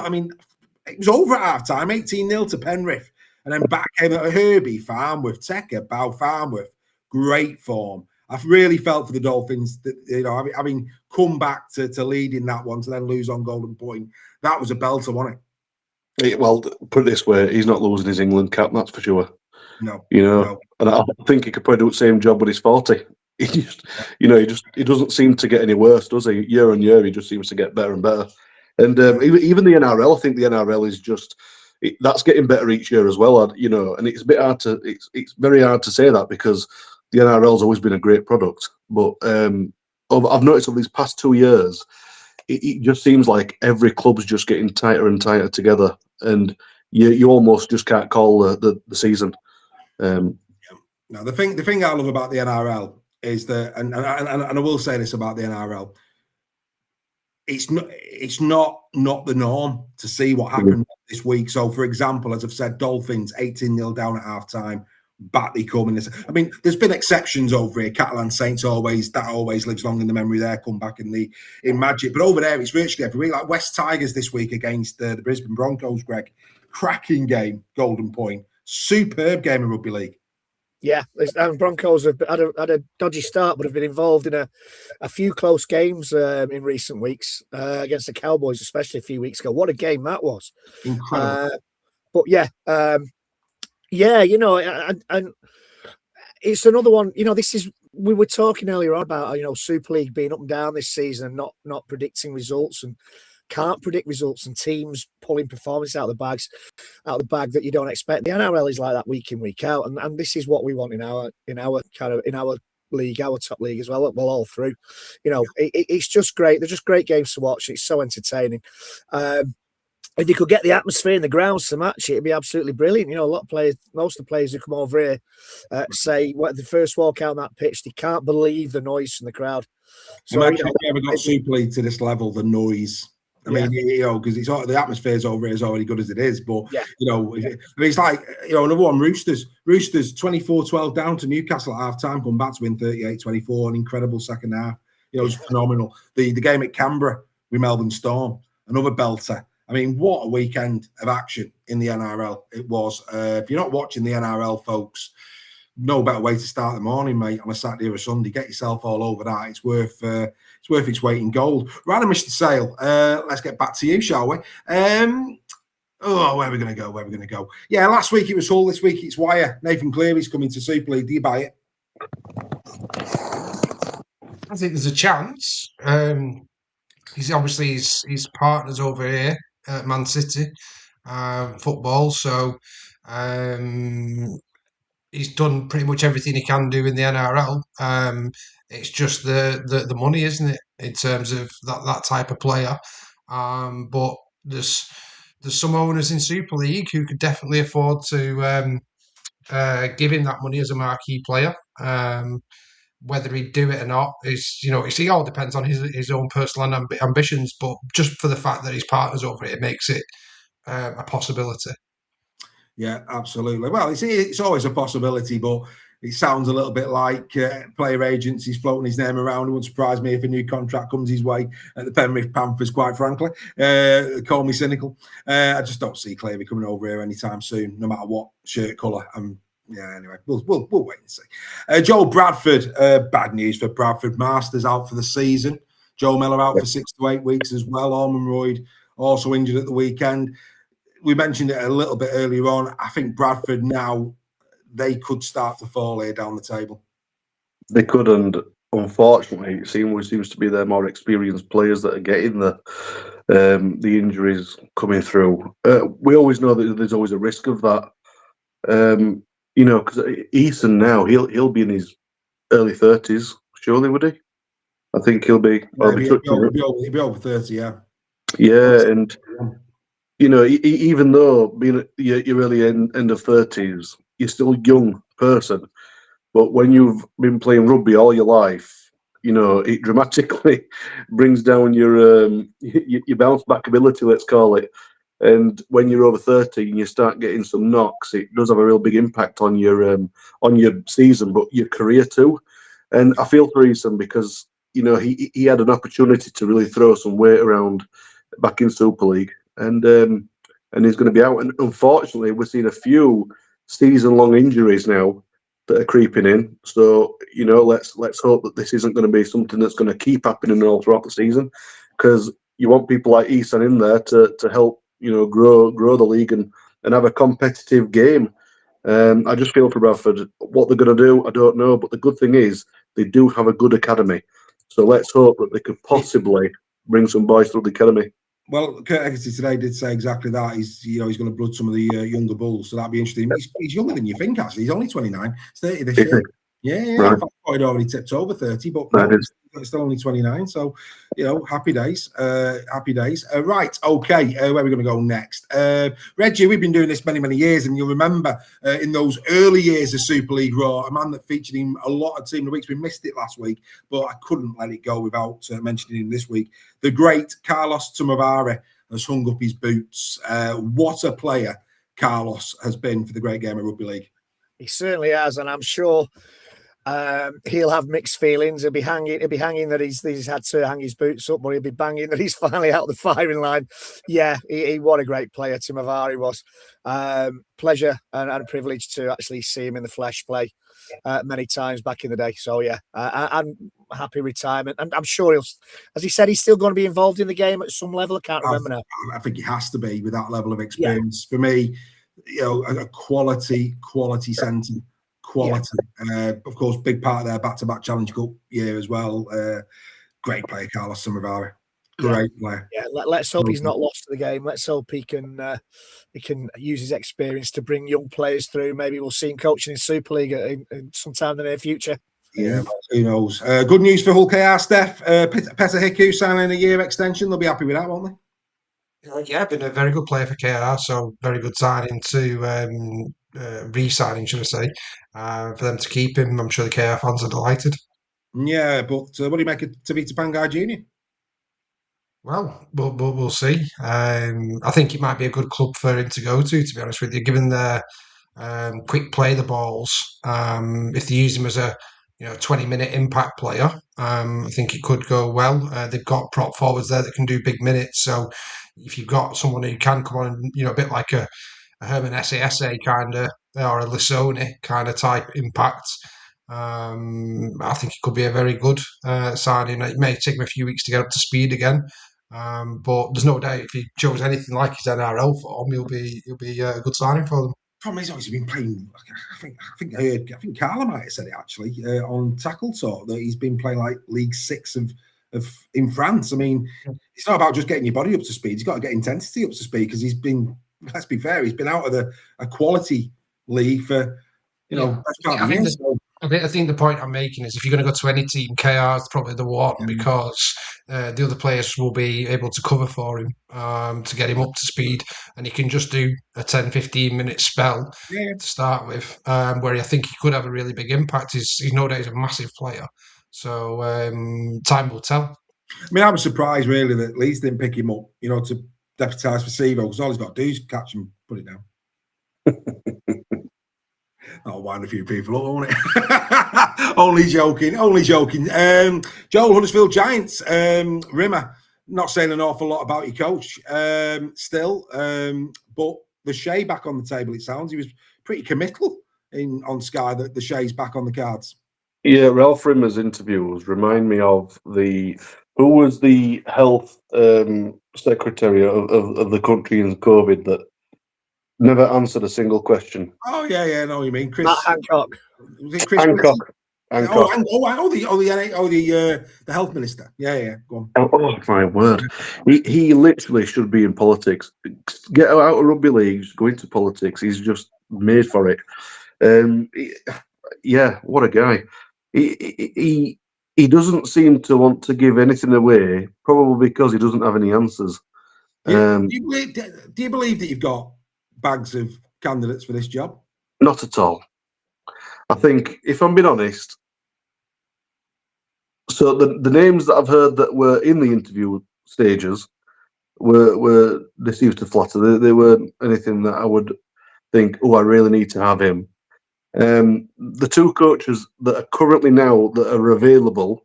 was over at half time, 18-0 to Penrith, and then back came at Herbie, Farnworth, Tecker, Bow Farnworth. Great form. I've really felt for the Dolphins that, having come back to lead in that one, to then lose on Golden Point. That was a belter, wasn't it? Well, put it this way, he's not losing his England cap, that's for sure. No. And I think he could probably do the same job when he's 40. He just, he doesn't seem to get any worse, does he? Year on year, he just seems to get better and better. And even the NRL, I think the NRL is just, that's getting better each year as well. And it's a bit hard to, it's very hard to say that, because the NRL's always been a great product. But I've noticed over these past 2 years, it just seems like every club's just getting tighter and tighter together, and you almost just can't call the season. Now, the thing I love about the NRL is that, and I will say this about the NRL, it's not the norm to see what happened this week. So, for example, as I've said, Dolphins 18-0 down at half time. Back they come in this. I mean, there's been exceptions over here. Catalan Saints always lives long in the memory there. Come back in Magic, but over there it's virtually every week. Like West Tigers this week against the Brisbane Broncos. Greg, cracking game, Golden Point, superb game of rugby league. Yeah, Broncos have had a dodgy start, but have been involved in a few close games in recent weeks against the Cowboys, especially a few weeks ago. What a game that was! Incredible. But yeah. And it's another one. We were talking earlier on about Super League being up and down this season and not predicting results, and can't predict results, and teams pulling performance out of the bag that you don't expect. The NRL is like that week in, week out, and this is what we want in our league, our top league as well. Well, all through, it's just great. They're just great games to watch. It's so entertaining. If you could get the atmosphere in the grounds to match it, it'd be absolutely brilliant. A lot of players, most of the players who come over here say when they first walk out on that pitch, they can't believe the noise from the crowd. So, imagine if we ever got Super League to this level, the noise. I mean, because the atmosphere's over here is already good as it is. But, it's like, another one, Roosters 24-12 down to Newcastle at half-time, come back to win 38-24, an incredible second half. It was phenomenal. The game at Canberra with Melbourne Storm, another belter. I mean, what a weekend of action in the NRL it was. If you're not watching the NRL, folks, no better way to start the morning, mate, on a Saturday or a Sunday. Get yourself all over that. It's worth its weight in gold. Right, Mr. Sale, let's get back to you, shall we? Where are we going to go? Yeah, last week it was Hull. This week it's Wire. Nathan Cleary's coming to Super League. Do you buy it? I think there's a chance. He's obviously his partners over here at Man City football, so he's done pretty much everything he can do in the NRL. It's just the money, isn't it, in terms of that type of player. But there's some owners in Super League who could definitely afford to give him that money as a marquee player. Whether he'd do it or not is, it all depends on his own personal ambitions. But just for the fact that his partner's over it makes it a possibility. Yeah, absolutely. Well, it's always a possibility, but it sounds a little bit like player agencies floating his name around. It wouldn't surprise me if a new contract comes his way at the Penrith Panthers, quite frankly. Call me cynical. I just don't see Cleary coming over here anytime soon, no matter what shirt colour. Anyway, we'll wait and see. Joel Bradford, bad news for Bradford. Masters out for the season. Joe Miller out for 6 to 8 weeks as well. Ormond Royd also injured at the weekend. We mentioned it a little bit earlier on. I think Bradford now, they could start to fall here down the table. They could, and unfortunately, it seems to be their more experienced players that are getting the injuries coming through. We always know that there's always a risk of that. Because Eason now, he'll be in his early 30s, surely, would he? I think he'll be. He'll be over 30, yeah. Yeah, and even though being at your early end of 30s, you're still a young person. But when you've been playing rugby all your life, it dramatically brings down your bounce back ability, let's call it. And when you're over 30 and you start getting some knocks, it does have a real big impact on your season, but your career too. And I feel for Eason because he had an opportunity to really throw some weight around back in Super League, and he's going to be out. And unfortunately, we're seeing a few season-long injuries now that are creeping in. So let's hope that this isn't going to be something that's going to keep happening all throughout the season, because you want people like Eason in there to help grow the league and have a competitive game. I just feel for Bradford. What they're going to do, I don't know. But the good thing is they do have a good academy. So let's hope that they could possibly bring some boys through the academy. Well, Kurt Hegarty today did say exactly that. He's going to blood some of the younger bulls, so that'd be interesting. He's younger than you think, actually. He's only 29. He's 30 this year. Yeah. Right. I thought he'd already tipped over 30, but no, he's still only 29. So, happy days. Right, okay. Where are we going to go next? Reggie, we've been doing this many, many years, and you'll remember in those early years of Super League Raw, a man that featured him a lot of Team of the Weeks. We missed it last week, but I couldn't let it go without mentioning him this week. The great Carlos Tumavare has hung up his boots. What a player Carlos has been for the great game of rugby league. He certainly has, and I'm sure he'll have mixed feelings. He'll be hanging that he's had to hang his boots up, but he'll be banging that he's finally out of the firing line. Yeah, he what a great player Tumavare was. Pleasure and a privilege to actually see him in the flesh play many times back in the day. So yeah, I'm happy retirement, and I'm sure as he said, he's still going to be involved in the game at some level. I can't remember now. I think he has to be with that level of experience. Yeah. For me, a quality centre. Quality. Yeah. Of course, big part of their back-to-back Challenge Cup year as well. Great player, Carlos Tumavare. Great player. Yeah, let's hope he's not lost to the game. Let's hope he can use his experience to bring young players through. Maybe we'll see him coaching in Super League in sometime in the near future. Yeah, who knows? Good news for Hull KR, Steph. Peta Hiku signing a year extension. They'll be happy with that, won't they? Yeah, been a very good player for KR, so very good signing to re-signing, should I say, for them to keep him. I'm sure the KR fans are delighted. Yeah, but what do you make of Tabita Pangai Jr.? Well, we'll see. I think it might be a good club for him to go to be honest with you, given their quick play the balls. If they use him as a 20-minute impact player, I think it could go well. They've got prop forwards there that can do big minutes. So if you've got someone who can come on, a bit like a Herman Essa kind of, or a Lissoni kind of type impact, I think it could be a very good signing. It may take him a few weeks to get up to speed again. But there's no doubt if he shows anything like his NRL form, he'll be a good signing for them. Problem is, he's been playing. I think Carla might have said it actually on Tackle Talk that he's been playing like League 6 of in France. I mean, it's not about just getting your body up to speed. He's got to get intensity up to speed because he's been. Let's be fair, he's been out of a quality league for I think the point I'm making is if you're going to go to any team, KR is probably the one because the other players will be able to cover for him to get him up to speed, and he can just do a 10-15 minute spell to start with, where I think he could have a really big impact. He's no doubt a massive player, so time will tell. I mean, I was surprised really that Leeds didn't pick him up, to deputise for Sevo because all he's got to do is catch him, put it down. That'll wind a few people up, won't it? Only joking. Joel, Huddersfield Giants, Rimmer, not saying an awful lot about your coach still, but the Shea back on the table, it sounds. He was pretty committal on Sky that the Shea's back on the cards. Yeah, Ralph Rimmer's interviews remind me of who was the health secretary of the country in COVID that never answered a single question. Oh yeah, I know what you mean. Chris Matt Hancock. Was it Chris Hancock. The health minister. Yeah. Go on. Oh my word! He literally should be in politics. Get out of rugby leagues, go into politics. He's just made for it. Yeah, what a guy. He doesn't seem to want to give anything away, probably because he doesn't have any answers. Do you believe that you've got bags of candidates for this job? Not at all. I think, if I'm being honest, so the names that I've heard that were in the interview stages were they seemed to flatter. They weren't anything that I would think, I really need to have him. The two coaches that are currently now that are available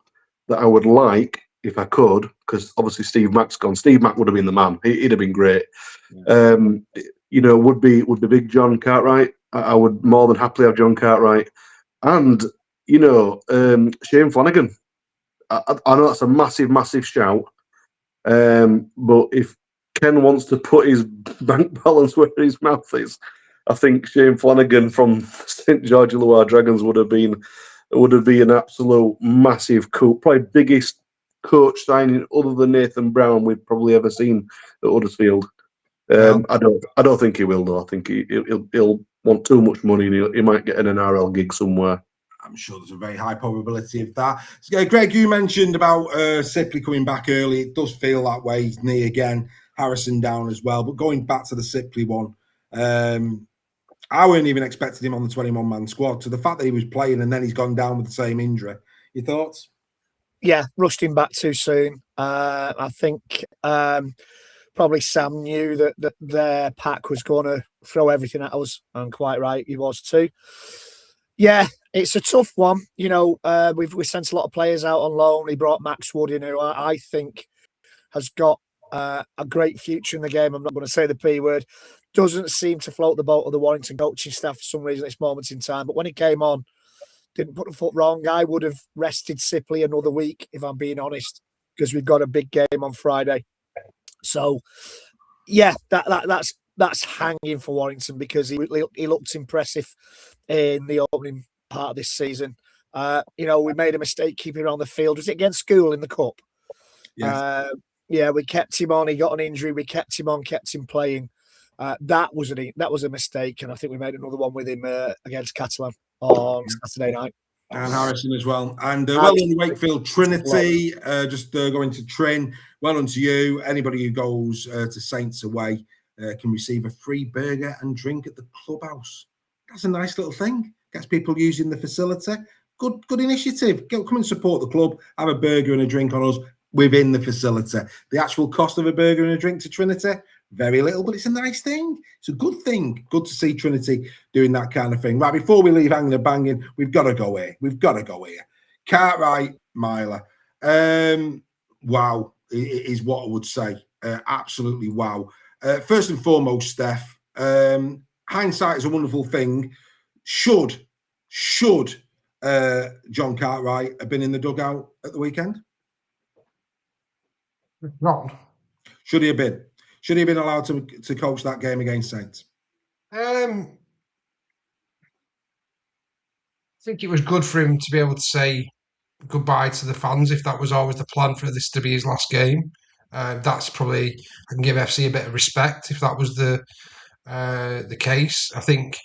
that I would like, if I could, because obviously Steve Mack's gone. Steve Mack would have been the man. He'd have been great. Yeah. Would be big John Cartwright. I would more than happily have John Cartwright. And, Shane Flanagan. I know that's a massive, massive shout. But if Ken wants to put his bank balance where his mouth is, I think Shane Flanagan from St George Illawarra Dragons would have been an absolute massive coup. Probably biggest coach signing other than Nathan Brown we've probably ever seen at Huddersfield. I don't think he will though. I think he'll want too much money and he might get an NRL gig somewhere. I'm sure there's a very high probability of that. So, Greg, you mentioned about Sipley coming back early. It does feel that way. His knee again. Harrison down as well. But going back to the Sipley one, I weren't even expecting him on the 21-man squad. So the fact that he was playing and then he's gone down with the same injury, your thoughts? Yeah, rushed him back too soon. I think probably Sam knew that their pack was going to throw everything at us, and quite right, he was too. Yeah, it's a tough one. We sent a lot of players out on loan. He brought Max Wood in, who I think has got a great future in the game. I'm not going to say the P word. Doesn't seem to float the boat of the Warrington coaching staff for some reason at this moment in time. But when he came on, didn't put a foot wrong. I would have rested Sipley another week, if I'm being honest, because we've got a big game on Friday. So, yeah, that's hanging for Warrington because he looked impressive in the opening part of this season. We made a mistake keeping him on the field. Was it against School in the Cup? Yeah. Yeah, we kept him on. He got an injury. We kept him on, kept him playing. That was a mistake, and I think we made another one with him against Catalan on Saturday night. And Harrison as well. And well done, Wakefield Trinity. Just going to Trin. Well done to you. Anybody who goes to Saints away can receive a free burger and drink at the clubhouse. That's a nice little thing. Gets people using the facility. Good initiative. Come and support the club. Have a burger and a drink on us within the facility. The actual cost of a burger and a drink to Trinity, very little, but it's a nice thing. It's a good thing. Good to see Trinity doing that kind of thing. Right, before we leave hanging and banging, we've got to go here. Cartwright, Myler. Wow, is what I would say. Absolutely wow. First and foremost, Steph, hindsight is a wonderful thing. Should John Cartwright have been in the dugout at the weekend? Not. Should he have been? Should he have been allowed to coach that game against Saints? I think it was good for him to be able to say goodbye to the fans if that was always the plan for this to be his last game. That's probably, I can give FC a bit of respect if that was the case. I think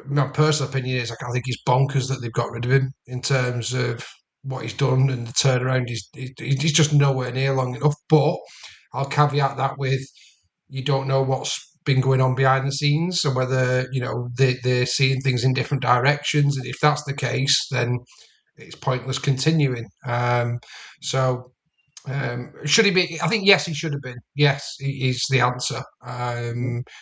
my personal opinion is I think it's bonkers that they've got rid of him in terms of what he's done and the turnaround. He's just nowhere near long enough. But I'll caveat that with you don't know what's been going on behind the scenes and whether they're seeing things in different directions. And if that's the case, then it's pointless continuing. Should he be? I think yes, he should have been. Yes, is the answer.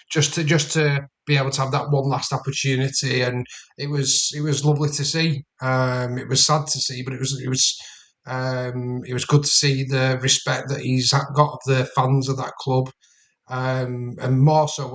Just to be able to have that one last opportunity, and it was lovely to see. It was sad to see, but it was good to see the respect that he's got of the fans of that club, and more so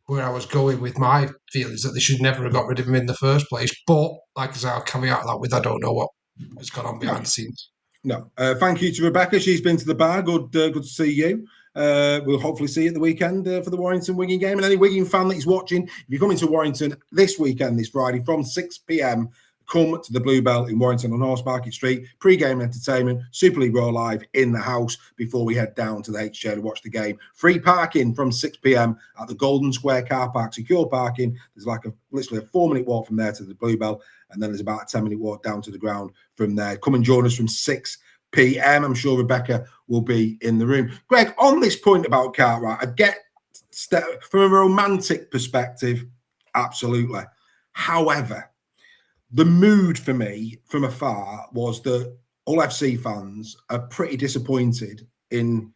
where I was going with my feelings that they should never have got rid of him in the first place. But like I say, I'll caveat that with I don't know what has gone on behind the scenes. No. Thank you to Rebecca. She's been to the bar. Good to see you. We'll hopefully see you at the weekend for the Warrington-Wigan game. And any Wigan fan that is watching, if you're coming to Warrington this weekend, this Friday, from 6 p.m, come to the Blue Bell in Warrington on Horse Market Street. Pre-game entertainment, Super League Raw live in the house before we head down to the HJ to watch the game. Free parking from 6 p.m. at the Golden Square car park. Secure parking. There's literally a 4-minute walk from there to the Blue Bell. And then there's about a 10-minute walk down to the ground from there. Come and join us from 6 p.m. I'm sure Rebecca will be in the room. Greg, on this point about Cartwright, I get from a romantic perspective, absolutely. However, the mood for me from afar was that all FC fans are pretty disappointed in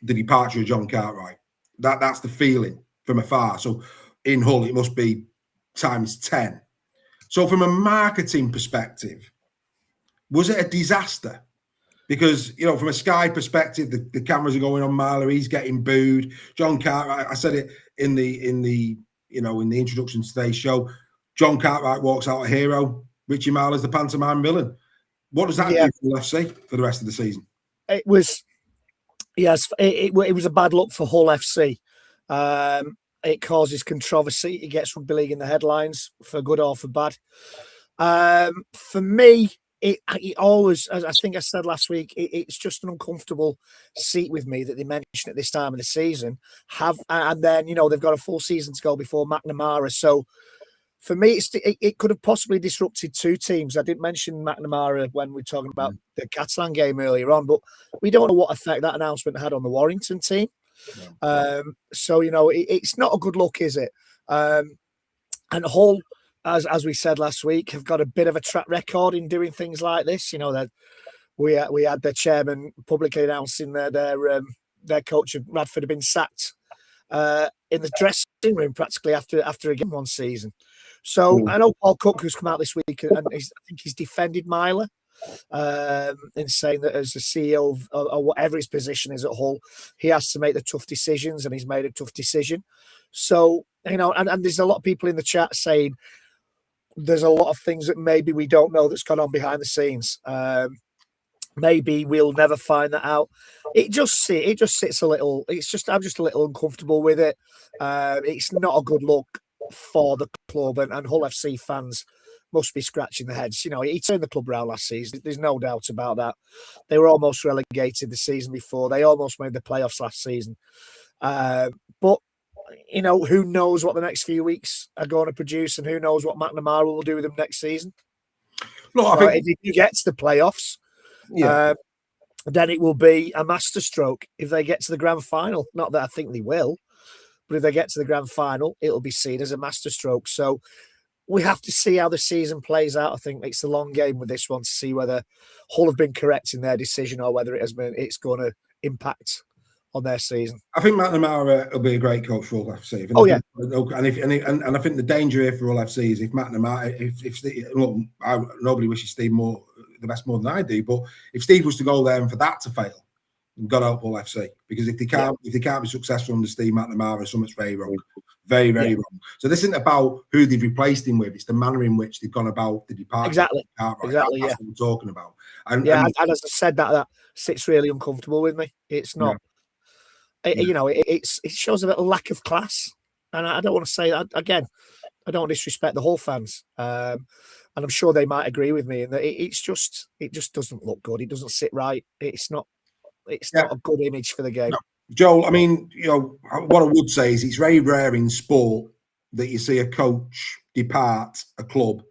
the departure of John Cartwright. That's the feeling from afar. So in Hull, it must be times 10. So from a marketing perspective, was it a disaster? Because, from a Sky perspective, the cameras are going on Marler, he's getting booed. John Cartwright, I said it in the introduction to today's show, John Cartwright walks out a hero, Richie Marler's the pantomime villain. What does that do for FC for the rest of the season? It was, yes, it was a bad look for Hull FC. It causes controversy. It gets rugby league in the headlines for good or for bad. For me, it always, as I think I said last week, it's just an uncomfortable seat with me that they mention at this time of the season. And then they've got a full season to go before McNamara. So for me, it could have possibly disrupted two teams. I didn't mention McNamara when we were talking about the Catalan game earlier on, but we don't know what effect that announcement had on the Warrington team. So it's not a good look, is it? And Hull, as we said last week, have got a bit of a track record in doing things like this. That we had their chairman publicly announcing their coach at Radford had been sacked in the dressing room practically after a game one season. So I know Paul Cook, who's come out this week, and I think he's defended Myler in saying that as the CEO of whatever his position is at Hull, he has to make the tough decisions, and he's made a tough decision. So, and there's a lot of people in the chat saying there's a lot of things that maybe we don't know that's gone on behind the scenes. Maybe we'll never find that out. It just sits a little. I'm just a little uncomfortable with it. It's not a good look. for the club, and Hull FC fans must be scratching their heads. You know, he turned the club around last season. There's no doubt about that. They were almost relegated the season before. They almost made the playoffs last season. But, you know, who knows what the next few weeks are going to produce, and who knows what McNamara will do with them next season. Look, I think if he gets the playoffs, then it will be a masterstroke if they get to the grand final. Not that I think they will, but if they get to the grand final, it'll be seen as a masterstroke. So we have to see how the season plays out. I think it's a long game with this one to see whether Hull have been correct in their decision or whether it's going to impact on their season. I think McNamara will be a great coach for Hull FC. And I think the danger here for Hull FC is if McNamara, look, nobody wishes Steve the best more than I do, but if Steve was to go there and for that to fail, got to help Hull FC, because if they can't be successful under Steve McNamara, something's very wrong, very wrong. So this isn't about who they've replaced him with; it's the manner in which they've gone about the departure. Exactly. That's what we're talking about. And as I said, that sits really uncomfortable with me. It's not. You know, it shows a bit of lack of class, and I don't want to say that again. I don't disrespect the Hull fans, and I'm sure they might agree with me. And that it just doesn't look good. It doesn't sit right. It's not a good image for the game. No. Joel, I mean, you know, what I would say is it's very rare in sport that you see a coach depart a club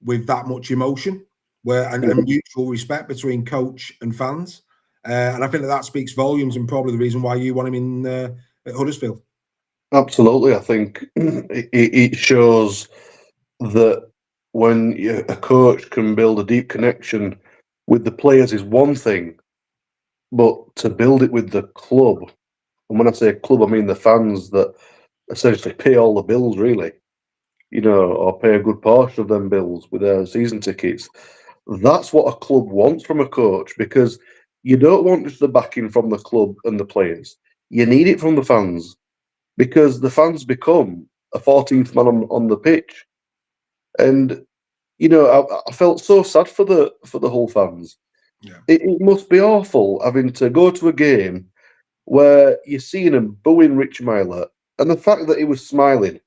with that much emotion, and mutual respect between coach and fans. And I think that speaks volumes, and probably the reason why you want him at Huddersfield. Absolutely. I think it shows that when a coach can build a deep connection with the players is one thing, but to build it with the club, and when I say club, I mean the fans that essentially pay all the bills, really, you know, or pay a good portion of them bills with their season tickets. That's what a club wants from a coach, because you don't want just the backing from the club and the players. You need it from the fans, because the fans become a 14th man on the pitch. And, you know, I felt so sad for the Hull fans. Yeah. It must be awful having to go to a game where you're seeing him booing Rich Myler, and the fact that he was smiling,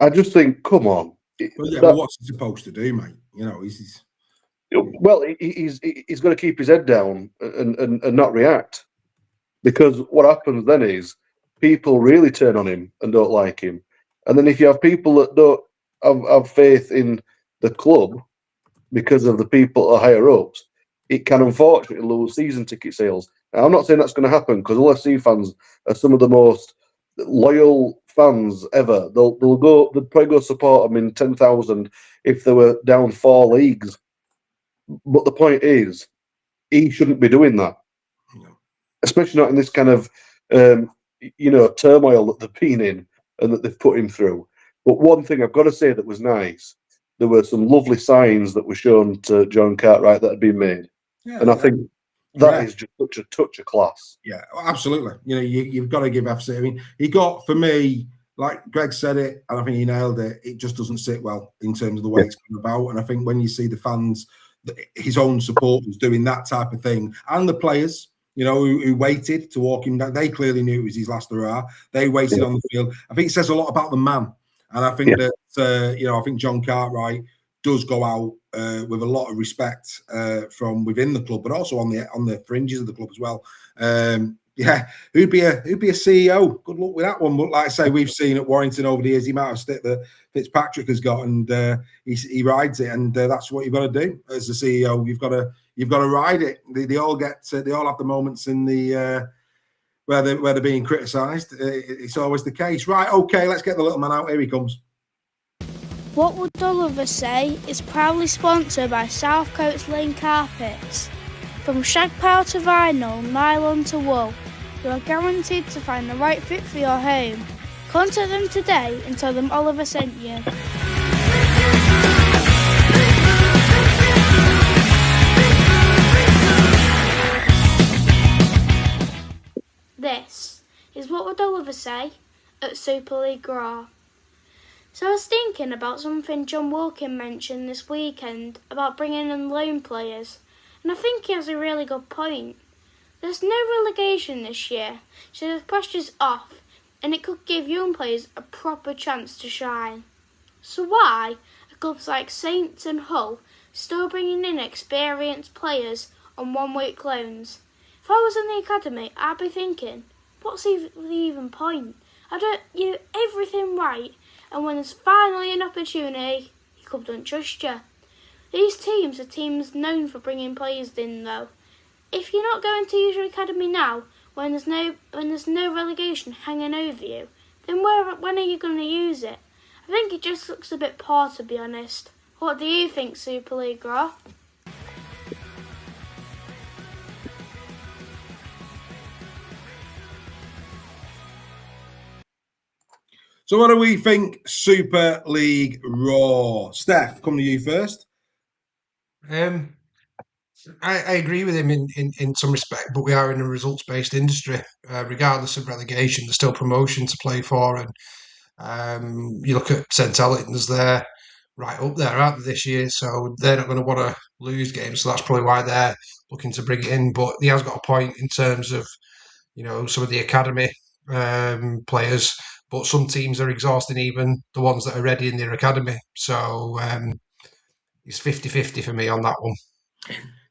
I just think, come on. But what's he supposed to do, mate? You know, he's got to keep his head down and not react, because what happens then is people really turn on him and don't like him, and then if you have people that don't have faith in the club because of the people at higher ups, it can unfortunately lose season ticket sales. Now, I'm not saying that's going to happen, because LFC fans are some of the most loyal fans ever. They'll probably go support them in 10,000 if they were down 4 leagues. But the point is, he shouldn't be doing that, especially not in this kind of turmoil that they've been in and that they've put him through. But one thing I've got to say that was nice, there were some lovely signs that were shown to John Cartwright that had been made. And I think that is just such a touch of class. Yeah, absolutely. You know, you've got to give FC. I mean, he got, for me, like Greg said it, and I think he nailed it, it just doesn't sit well in terms of the way it's come about. And I think when you see the fans, his own supporters doing that type of thing, and the players, you know, who waited to walk him down, they clearly knew it was his last hurrah. They waited on the field. I think it says a lot about the man. And I think that, I think John Cartwright does go out with a lot of respect from within the club, but also on the fringes of the club as well. Who'd be a CEO? Good luck with that one. But like I say, we've seen at Warrington over the years, the amount of stick that Fitzpatrick has got, and he rides it, and that's what you've got to do as a CEO. You've got to ride it. They all have the moments in the where they're being criticised. It's always the case. Right, okay, let's get the little man out. Here he comes. What Would Oliver Say is proudly sponsored by South Coast Lane Carpets. From shag pile to vinyl, nylon to wool, you are guaranteed to find the right fit for your home. Contact them today and tell them Oliver sent you. This is What Would Oliver Say at Super League Raw. So I was thinking about something John Wilkin mentioned this weekend about bringing in loan players, and I think he has a really good point. There's no relegation this year, so the pressure's off, and it could give young players a proper chance to shine. So why are clubs like Saints and Hull still bringing in experienced players on 1 week loans? If I was in the academy, I'd be thinking, what's the even point? I don't do everything right, and when there's finally an opportunity, your club don't trust you. These teams are teams known for bringing players in, though. If you're not going to use your academy now, when there's no relegation hanging over you, then when are you going to use it? I think it just looks a bit poor, to be honest. What do you think, Super League Raw? So what do we think Super League Raw? Steph, come to you first. I agree with him in some respect, but we are in a results-based industry. Regardless of relegation, there's still promotion to play for. And you look at St Helens, they're right up there, aren't they, this year? So they're not going to want to lose games. So that's probably why they're looking to bring it in. But he has got a point in terms of, some of the academy players. But some teams are exhausting even the ones that are ready in their academy. So it's 50-50 for me on that one.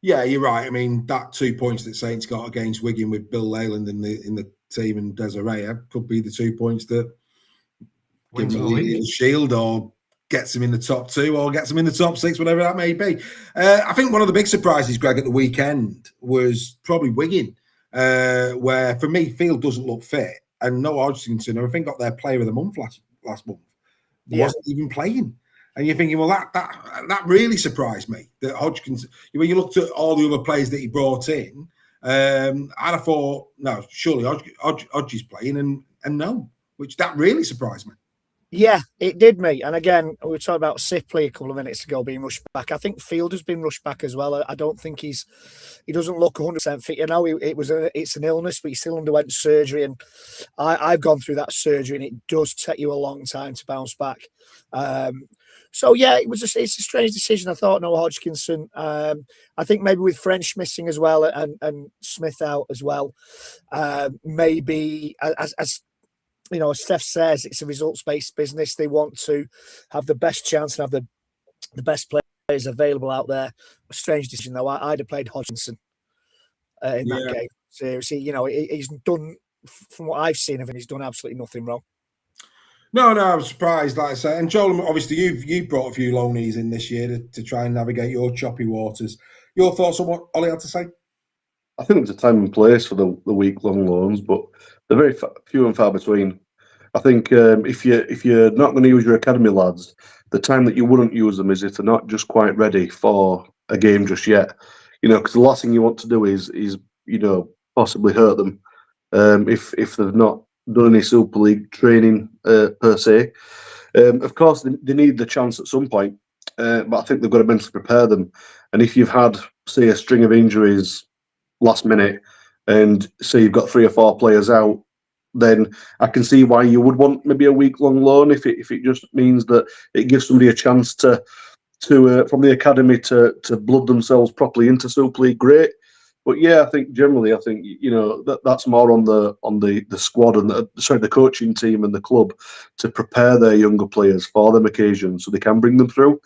Yeah, you're right. I mean, that 2 points that Saints got against Wigan with Bill Leyland in the team and Desiree could be the 2 points that give him a shield or gets him in the top 2 or gets him in the top 6, whatever that may be. I think one of the big surprises, Greg, at the weekend was probably Wigan, where for me, Field doesn't look fit. And Noah Hodgkinson, I think, got their player of the month last month. Wasn't even playing. And you're thinking, well, that really surprised me, that Hodgkinson, when you looked at all the other players that he brought in, and I thought, no, surely Hodge is playing, and no, which that really surprised me. Yeah, it did, mate. And again, we were talking about Sipley a couple of minutes ago being rushed back. I think Field has been rushed back as well. I don't think he doesn't look 100% fit. It's an illness, but he still underwent surgery, and I've gone through that surgery, and it does take you a long time to bounce back. So yeah, it's a strange decision. I thought Noah Hodgkinson. I think maybe with French missing as well and Smith out as well, maybe as Steph says, it's a results-based business. They want to have the best chance and have the best players available out there. A strange decision, though. I'd have played Hodgkinson in that game. Seriously, he's done, from what I've seen of him, he's done absolutely nothing wrong. No, I was surprised, like I say. And Joel, obviously, you've brought a few loanees in this year to try and navigate your choppy waters. Your thoughts on what Ollie had to say? I think there's a time and place for the week-long loans, but they're very few and far between. I think if you're not going to use your academy lads, the time that you wouldn't use them is if they're not just quite ready for a game just yet. Because the last thing you want to do is possibly hurt them if they've not done any Super League training per se. Of course, they need the chance at some point, but I think they've got to mentally prepare them. And if you've had, say, a string of injuries last minute, and say you've got 3 or 4 players out, then I can see why you would want maybe a week-long loan if it just means that it gives somebody a chance to from the academy to blood themselves properly into Super League. Great. But yeah, I think generally, that's more on the squad and the coaching team and the club to prepare their younger players for them occasions so they can bring them through.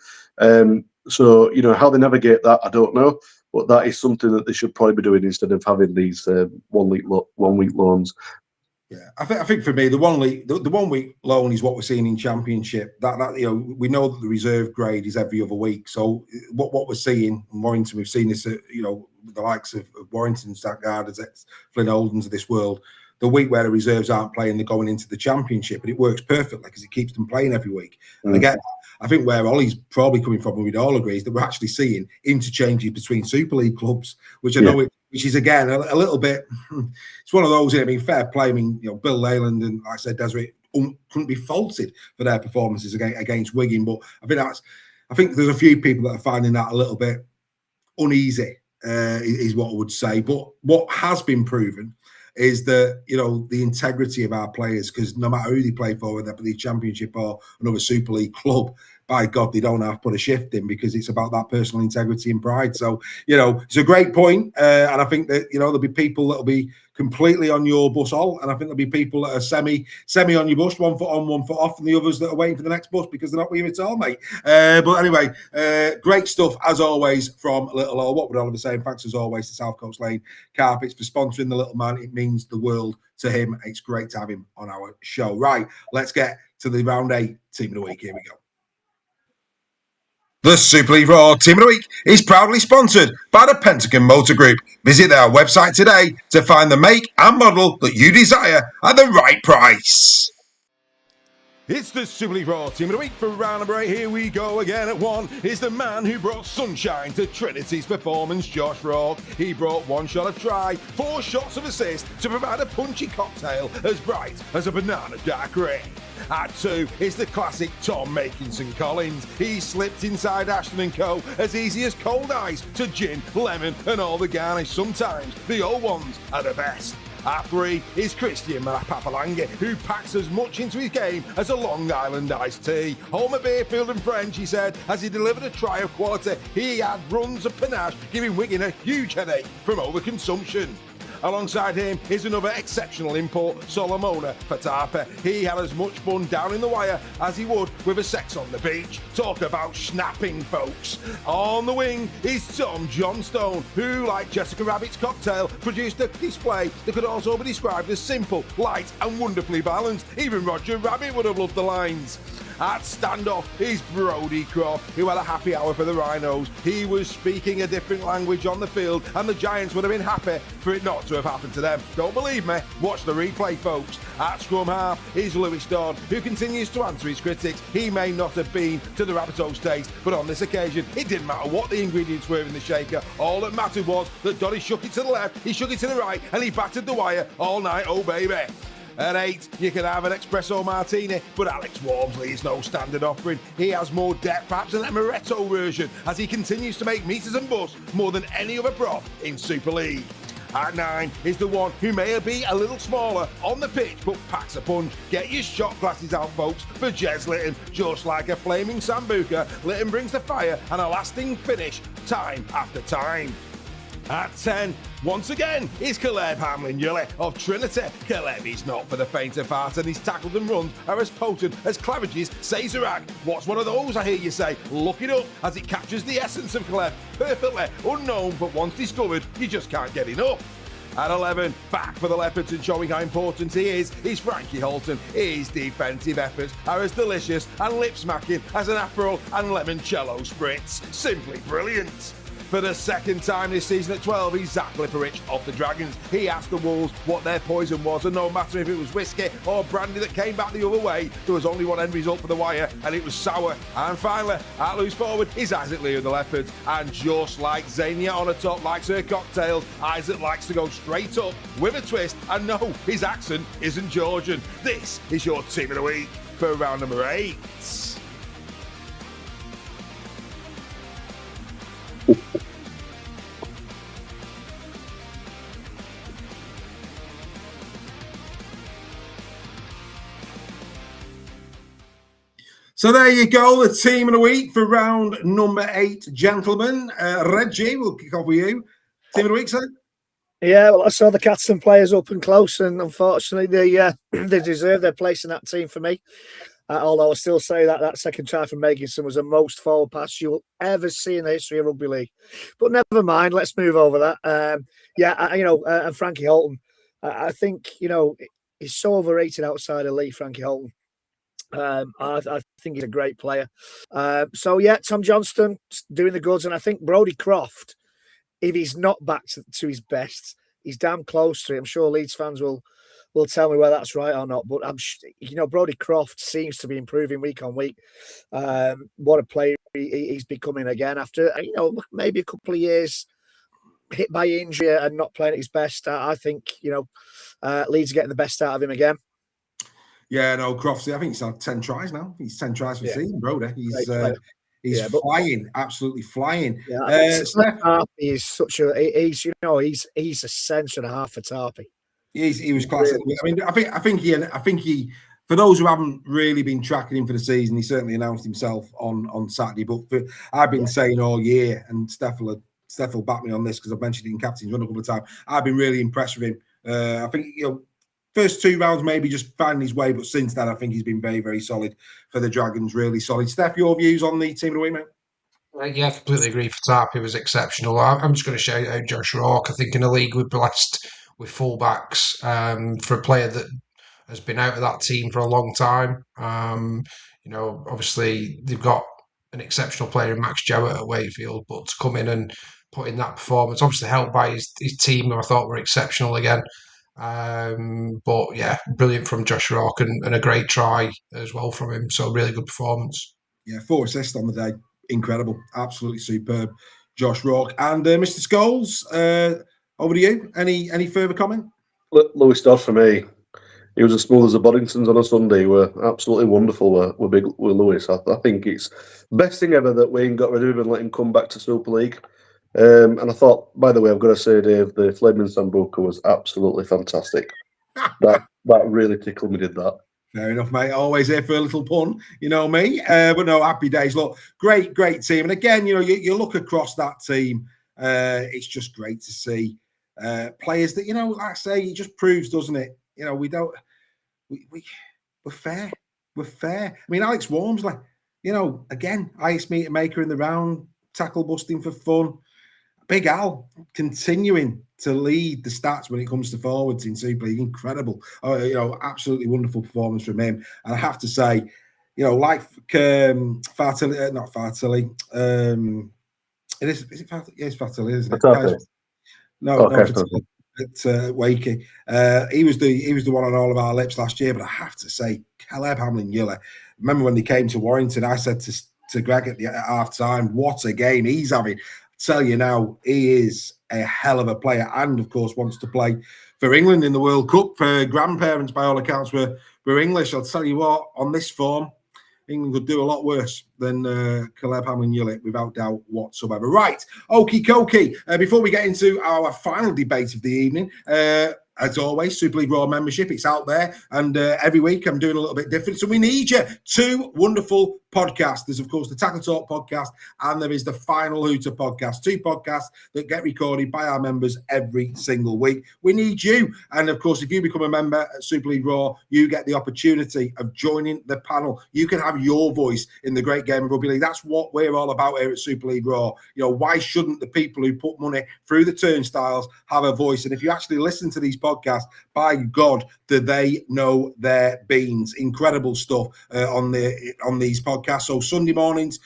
So how they navigate that, I don't know, but that is something that they should probably be doing instead of having these 1 week loans. Yeah, I think for me, the 1 week loan is what we're seeing in Championship. That we know that the reserve grade is every other week. So what we're seeing in Warrington, we've seen this, with the likes of Warrington, Stackgarders, Flynn Oldens of this world. The week where the reserves aren't playing, they're going into the Championship, and it works perfectly because it keeps them playing every week. And again, I think where Ollie's probably coming from, and we'd all agree, is that we're actually seeing interchanges between Super League clubs, which I know which is again a little bit. It's one of those. I mean, fair play. I mean, Bill Leyland and, like I said, Desiree couldn't be faulted for their performances against Wigan, but I think there's a few people that are finding that a little bit uneasy. Is what I would say. But what has been proven is that the integrity of our players, because no matter who they play for, whether they play Championship or another Super League club, by God, they don't have to put a shift in, because it's about that personal integrity and pride. So, it's a great point. And I think that, there'll be people that'll be completely on your bus all. And I think there'll be people that are semi on your bus, 1 foot on, 1 foot off, and the others that are waiting for the next bus because they're not with you at all, mate. But anyway, great stuff as always from Little O. What would Oliver say? Thanks as always to South Coast Lane Carpets for sponsoring the little man. It means the world to him. It's great to have him on our show. Right, let's get to the round 8 team of the week. Here we go. The Super League Raw Team of the Week is proudly sponsored by the Pentagon Motor Group. Visit their website today to find the make and model that you desire at the right price. It's the Super League Raw Team of the Week for round number 8. Here we go again. At 1 is the man who brought sunshine to Trinity's performance, Josh Rourke. He brought 1 shot of try, 4 shots of assist to provide a punchy cocktail as bright as a banana daiquiri. At 2 is the classic Tom Makinson Collins. He slipped inside Ashton & Co. as easy as cold ice to gin, lemon and all the garnish. Sometimes the old ones are the best. At 3 is Krystian Mapapalangi, who packs as much into his game as a Long Island iced tea. Homer Beerfield and French, he said, as he delivered a try of quality. He had runs of panache, giving Wigan a huge headache from overconsumption. Alongside him is another exceptional import, Solomona Faataape. He had as much fun down in the wire as he would with a sex on the beach. Talk about snapping, folks. On the wing is Tom Johnstone, who, like Jessica Rabbit's cocktail, produced a display that could also be described as simple, light and wonderfully balanced. Even Roger Rabbit would have loved the lines. At standoff is Brodie Croft, who had a happy hour for the Rhinos. He was speaking a different language on the field, and the Giants would have been happy for it not to have happened to them. Don't believe me? Watch the replay, folks. At scrum half is Lewis Dodd, who continues to answer his critics. He may not have been to the Rabbitohs taste, but on this occasion, it didn't matter what the ingredients were in the shaker. All that mattered was that Doddy shook it to the left, he shook it to the right, and he battered the wire all night, oh baby. At 8, you can have an espresso martini, but Alex Walmsley is no standard offering. He has more depth, perhaps an amaretto version, as he continues to make meters and busts more than any other prop in Super League. At 9 is the one who may be a little smaller on the pitch, but packs a punch. Get your shot glasses out, folks, for Jez Litton. Just like a flaming sambuca, Litton brings the fire and a lasting finish time after time. At 10, once again, is Caleb Hamlin-Yully of Trinity. Caleb is not for the faint of heart, and his tackles and runs are as potent as Claridge's Sazerac. What's one of those, I hear you say? Look it up, as it captures the essence of Caleb. Perfectly unknown, but once discovered, you just can't get enough. At 11, back for the Leopards and showing how important he is Frankie Holton. His defensive efforts are as delicious and lip-smacking as an Aperol and limoncello spritz. Simply brilliant. For the second time this season at 12, he's Zach Lipperich of the Dragons. He asked the Wolves what their poison was, and no matter if it was whiskey or brandy that came back the other way, there was only one end result for the Wire, and it was sour. And finally, at loose forward is Isaac Lee of the Leopards. And just like Zania on a top likes her cocktails, Isaac likes to go straight up with a twist. And no, his accent isn't Georgian. This is your Team of the Week for round number 8. So there you go, the Team of the Week for round number 8, gentlemen. Reggie, we'll kick off with you. Team of the Week, sir? Yeah, well, I saw the Catston players up and close, and unfortunately, they deserve their place in that team for me. Although I still say that second try from Meginson was the most forward pass you will ever see in the history of rugby league. But never mind, let's move over that. And Frankie Holton, I think, he's so overrated outside of Lee, Frankie Holton. I think he's a great player. Tom Johnston doing the goods, and I think Brodie Croft, if he's not back to his best, he's damn close to it. I'm sure Leeds fans will tell me whether that's right or not. But Brodie Croft seems to be improving week on week. What a player he's becoming again after maybe a couple of years hit by injury and not playing at his best. I think Leeds are getting the best out of him again. Yeah, no, Crofty, I think he's had 10 tries now. He's 10 tries for the season, Brodie. He's flying, absolutely flying. Yeah, he's such a he's a centre and a half for Tarpey. He was classic. I mean, I think he for those who haven't really been tracking him for the season, he certainly announced himself on Saturday. But I've been saying all year, and Steph will back me on this because I've mentioned it in Captain's Run a couple of times. I've been really impressed with him. I think, first 2 rounds maybe just finding his way, but since then I think he's been very, very solid for the Dragons. Really solid. Steph, your views on the team of the week, mate? Yeah, I completely agree. Faataape was exceptional. I'm just going to shout out Josh Rourke. I think in a league we're blessed with fullbacks for a player that has been out of that team for a long time. Obviously they've got an exceptional player in Max Jowett at Wakefield, but to come in and put in that performance, obviously helped by his team, who I thought were exceptional again. But yeah, brilliant from Josh Rourke and a great try as well from him. So really good performance. Yeah, 4 assists on the day. Incredible. Absolutely superb. Josh Rourke. And Mr. Scholes, over to you. Any further comment? Lewis Dodd for me. He was as smooth as the Boddingtons on a Sunday. Were absolutely wonderful with Lewis. I think it's the best thing ever that Wayne got rid of him and let him come back to Super League. And I thought, by the way, I've got to say, Dave, the Flaming Sambuca was absolutely fantastic. that really tickled me, did that. Fair enough, mate. Always here for a little pun, you know me. But no, happy days. Look, great team. And again, you look across that team, it's just great to see players that, like I say, it just proves, doesn't it? We're fair. We're fair. I mean, Alex Walmsley, again, highest meter maker in the round, tackle busting for fun. Big Al continuing to lead the stats when it comes to forwards in Super League. Incredible. Absolutely wonderful performance from him. And I have to say, like Faataape, not Faataape. Is it Faataape? Yeah, it's Faataape, isn't it? No, Faataape at Wakey. He was the one on all of our lips last year, but I have to say, Caleb Hamlin-Yuller. Remember when they came to Warrington, I said to Greg at half time, what a game he's having. Tell you now, he is a hell of a player, and of course wants to play for England in the World Cup. Grandparents, by all accounts, were English. I'll tell you what, on this form, England could do a lot worse than Caleb Hamlin-Yuller, without doubt whatsoever. Right, okie dokie. Before we get into our final debate of the evening, as always, Super League Raw membership, it's out there. And every week I'm doing a little bit different. So we need you. 2 wonderful podcasts. There's, of course, the Tackle Talk podcast, and there is the Final Hooter podcast. 2 podcasts that get recorded by our members every single week. We need you. And, of course, if you become a member at Super League Raw, you get the opportunity of joining the panel. You can have your voice in the great game of rugby league. That's what we're all about here at Super League Raw. Why shouldn't the people who put money through the turnstiles have a voice? And if you actually listen to these podcasts, by God, do they know their beans. Incredible stuff on these podcasts. So Monday mornings,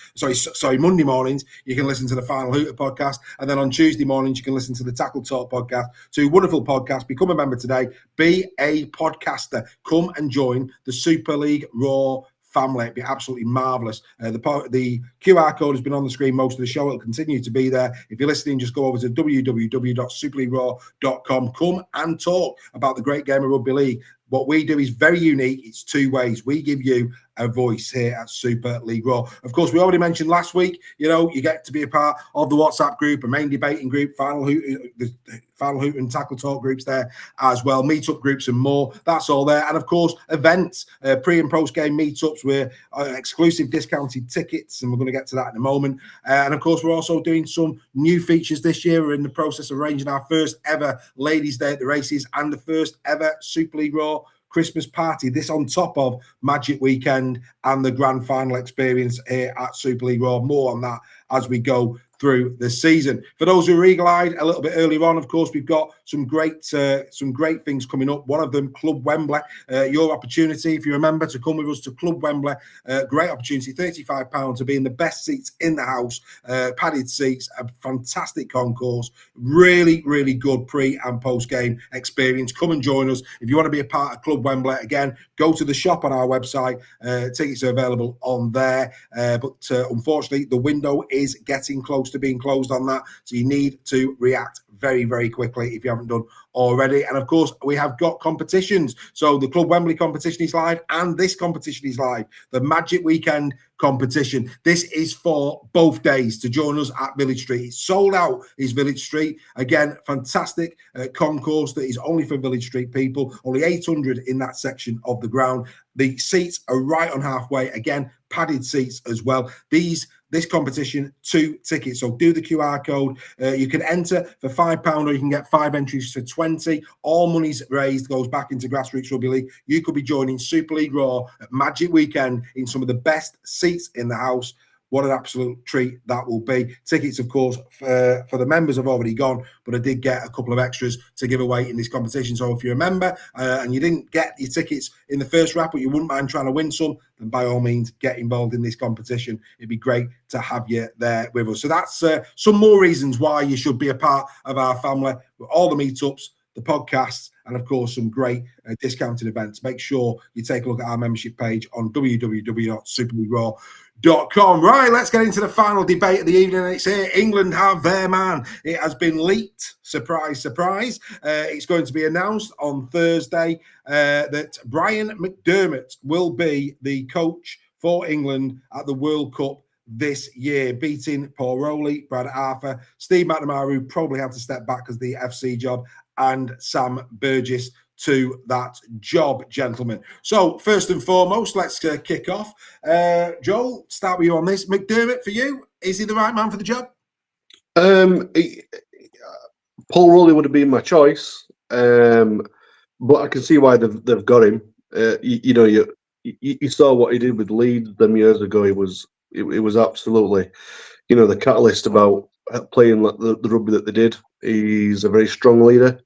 you can listen to the Final Hooter podcast. And then on Tuesday mornings, you can listen to the Tackle Talk podcast. 2 wonderful podcasts. Become a member today. Be a podcaster. Come and join the Super League Raw family. It'd be absolutely marvellous. The QR code has been on the screen most of the show. It'll continue to be there. If you're listening, just go over to www.superleagueraw.com. Come and talk about the great game of rugby league. What we do is very unique. It's 2 ways. We give you a voice here at Super League Raw. Of course, we already mentioned last week, you get to be a part of the WhatsApp group, a main debating group, Final Hoot and Tackle Talk groups there as well, meetup groups and more. That's all there. And of course, events, pre and post game meetups with exclusive discounted tickets, and we're going to get to that in a moment. And of course, we're also doing some new features this year. We're in the process of arranging our first ever Ladies' Day at the races and the first ever Super League Raw Christmas party. This on top of Magic Weekend and the grand final experience here at Super League Raw. More on that as we go through the season. For those who are eagle-eyed, a little bit earlier on, of course, we've got some great things coming up. One of them, Club Wembley. Your opportunity, if you remember, to come with us to Club Wembley. Great opportunity, £35 to be in the best seats in the house, padded seats, a fantastic concourse, really, really good pre and post game experience. Come and join us. If you want to be a part of Club Wembley, again, go to the shop on our website. Tickets are available on there. But unfortunately, the window is getting close poster being closed on that. So you need to react very, very quickly if you haven't done already. And of course, we have got competitions. So the Club Wembley competition is live and this competition is live. The Magic Weekend competition. This is for both days to join us at Village Street. It's sold out, is Village Street. Again, fantastic concourse that is only for Village Street people. Only 800 in that section of the ground. The seats are right on halfway. Again, padded seats as well. This competition, 2 tickets. So do the QR code. You can enter for £5 or you can get 5 entries for 20. All monies raised goes back into Grassroots Rugby League. You could be joining Super League Raw at Magic Weekend in some of the best seats in the house. What an absolute treat that will be. Tickets, of course, for the members have already gone, but I did get a couple of extras to give away in this competition. So if you're a member and you didn't get your tickets in the first wrap, but you wouldn't mind trying to win some, then by all means, get involved in this competition. It'd be great to have you there with us. So that's some more reasons why you should be a part of our family. With all the meetups, the podcasts, and of course, some great discounted events. Make sure you take a look at our membership page on www.superleagueraw.com. Right, let's get into the final debate of the evening. It's here. England have their man. It has been leaked. Surprise, surprise. It's going to be announced on Thursday that Brian McDermott will be the coach for England at the World Cup this year, beating Paul Rowley, Brad Arthur, Steve McNamara, who probably had to step back because the FC job, and Sam Burgess to that job, gentlemen. So first and foremost, let's kick off. Joel, start with you on this. McDermott, for you, is he the right man for the job? Paul Rowley would have been my choice, but I can see why they've got him. You saw what he did with Leeds them years ago. It was absolutely, the catalyst about playing the rugby that they did. He's a very strong leader.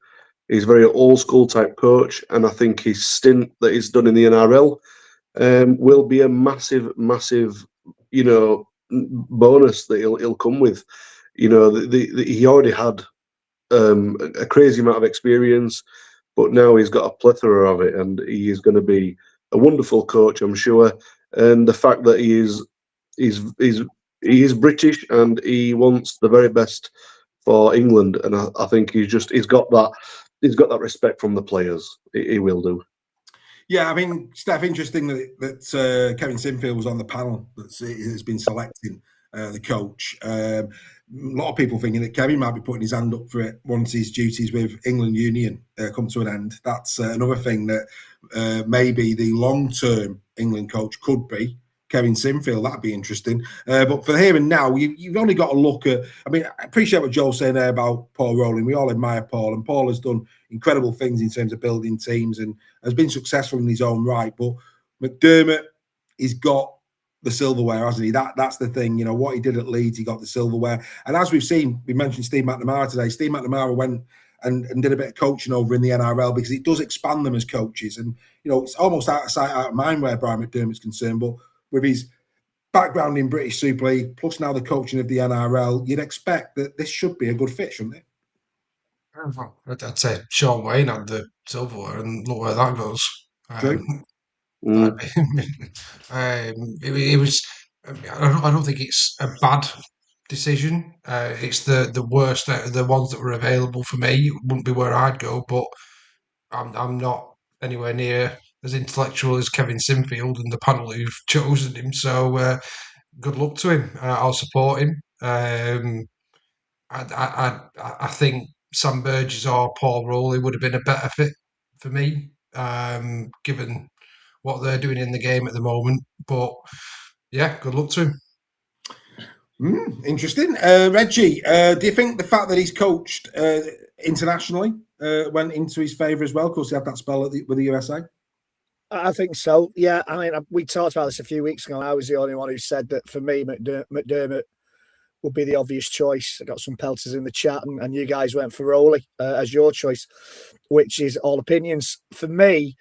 He's a very old school type coach, and I think his stint that he's done in the NRL will be a massive, massive, bonus that he'll come with. He already had a crazy amount of experience, but now he's got a plethora of it, and he is going to be a wonderful coach, I'm sure. And the fact that he is British and he wants the very best for England, and I think he's got that respect from the players. He will do. Yeah, I mean, Steph, interesting that Kevin Sinfield was on the panel that has been selecting the coach. A lot of people thinking that Kevin might be putting his hand up for it once his duties with England Union come to an end. That's another thing that maybe the long-term England coach could be Kevin Sinfield. That'd be interesting. But for here and now, you've only got to look at. I mean, I appreciate what Joel's saying there about Paul Rowling. We all admire Paul, and Paul has done incredible things in terms of building teams and has been successful in his own right. But McDermott, he's got the silverware, hasn't he? That's the thing. What he did at Leeds, he got the silverware. And as we've seen, we mentioned Steve McNamara today. Steve McNamara went and did a bit of coaching over in the NRL because it does expand them as coaches. And, it's almost out of sight, out of mind where Brian McDermott's concerned. But with his background in British Super League, plus now the coaching of the NRL, you'd expect that this should be a good fit, shouldn't it? I'd say Sean Wayne had the silverware, and look where that goes. It was. I don't think it's a bad decision. It's the worst out of the ones that were available for me. It wouldn't be where I'd go, but I'm not anywhere near as intellectual as Kevin Sinfield and the panel who've chosen him. So good luck to him. I'll support him. I think Sam Burgess or Paul Rowley would have been a better fit for me, given what they're doing in the game at the moment. But yeah, good luck to him. Interesting. Reggie, do you think the fact that he's coached internationally went into his favour as well? Of course, he had that spell with the USA. I think so. Yeah, I mean, we talked about this a few weeks ago. I was the only one who said that for me, McDermott would be the obvious choice. I got some pelters in the chat, and you guys went for Rowley as your choice, which is all opinions. For me,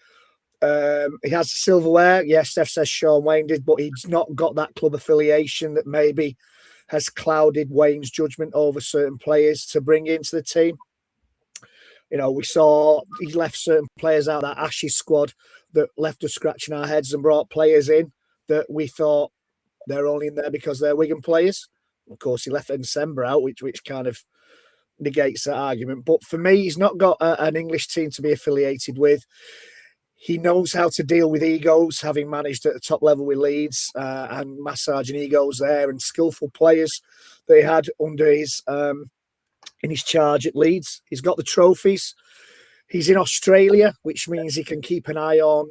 he has the silverware. Yes, Steph says Sean Wayne did, but he's not got that club affiliation that maybe has clouded Wayne's judgment over certain players to bring into the team. We saw he left certain players out of that Ashes squad that left us scratching our heads and brought players in that we thought they're only in there because they're Wigan players. Of course, he left December out, which kind of negates that argument. But for me, he's not got an English team to be affiliated with. He knows how to deal with egos, having managed at the top level with Leeds and massaging egos there, and skillful players that he had under his in his charge at Leeds. He's got the trophies. He's in Australia, which means he can keep an eye on.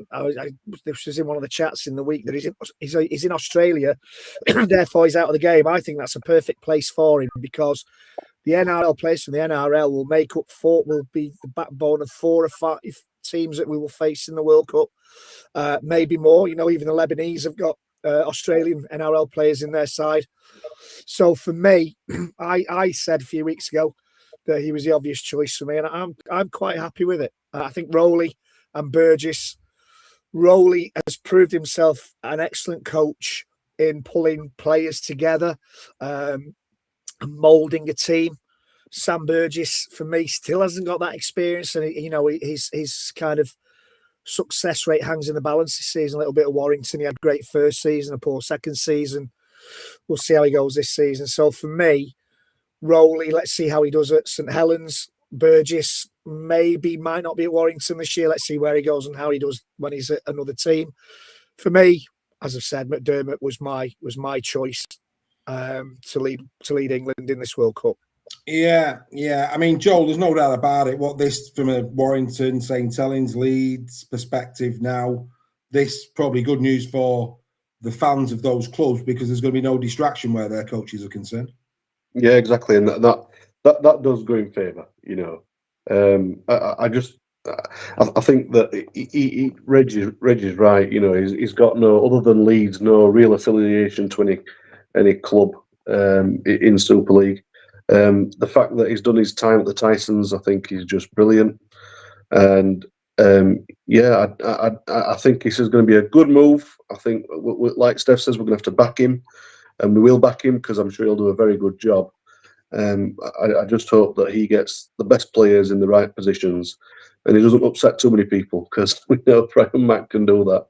This was in one of the chats in the week that he's in Australia, therefore he's out of the game. I think that's a perfect place for him because the NRL players from the NRL will be the backbone of 4 or 5 teams that we will face in the World Cup, maybe more. Even the Lebanese have got Australian NRL players in their side. So for me, I said a few weeks ago that he was the obvious choice for me, and I'm quite happy with it. I think Rowley and Burgess. Rowley has proved himself an excellent coach in pulling players together and moulding a team. Sam Burgess, for me, still hasn't got that experience, and his kind of success rate hangs in the balance this season. A little bit of Warrington. He had a great first season, a poor second season. We'll see how he goes this season. So for me, Rowley, let's see how he does at St Helens. Burgess might not be at Warrington this year. Let's see where he goes and how he does when he's at another team. For me, as I've said, McDermott was my choice to lead England in this World Cup. Yeah. I mean, Joel, there's no doubt about it. What this from a Warrington, St Helens, Leeds perspective now, this probably good news for the fans of those clubs because there's going to be no distraction where their coaches are concerned. Yeah, exactly, and that does go in favour. I think that Reg is right. He's got no other than Leeds, no real affiliation to any club in Super League. The fact that he's done his time at the Tysons, I think, is just brilliant. And I think this is going to be a good move. I think, like Steph says, we're going to have to back him, and we will back him because I'm sure he'll do a very good job. I just hope that he gets the best players in the right positions, and he doesn't upset too many people because we know Brian Mack can do that.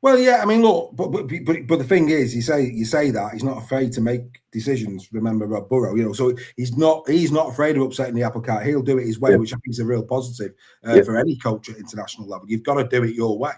Well, yeah, I mean, look, but the thing is, you say that he's not afraid to make decisions. Remember Rob Burrow, so he's not afraid of upsetting the apple cart. He'll do it his way, which I think is a real positive for any coach at international level. You've got to do it your way.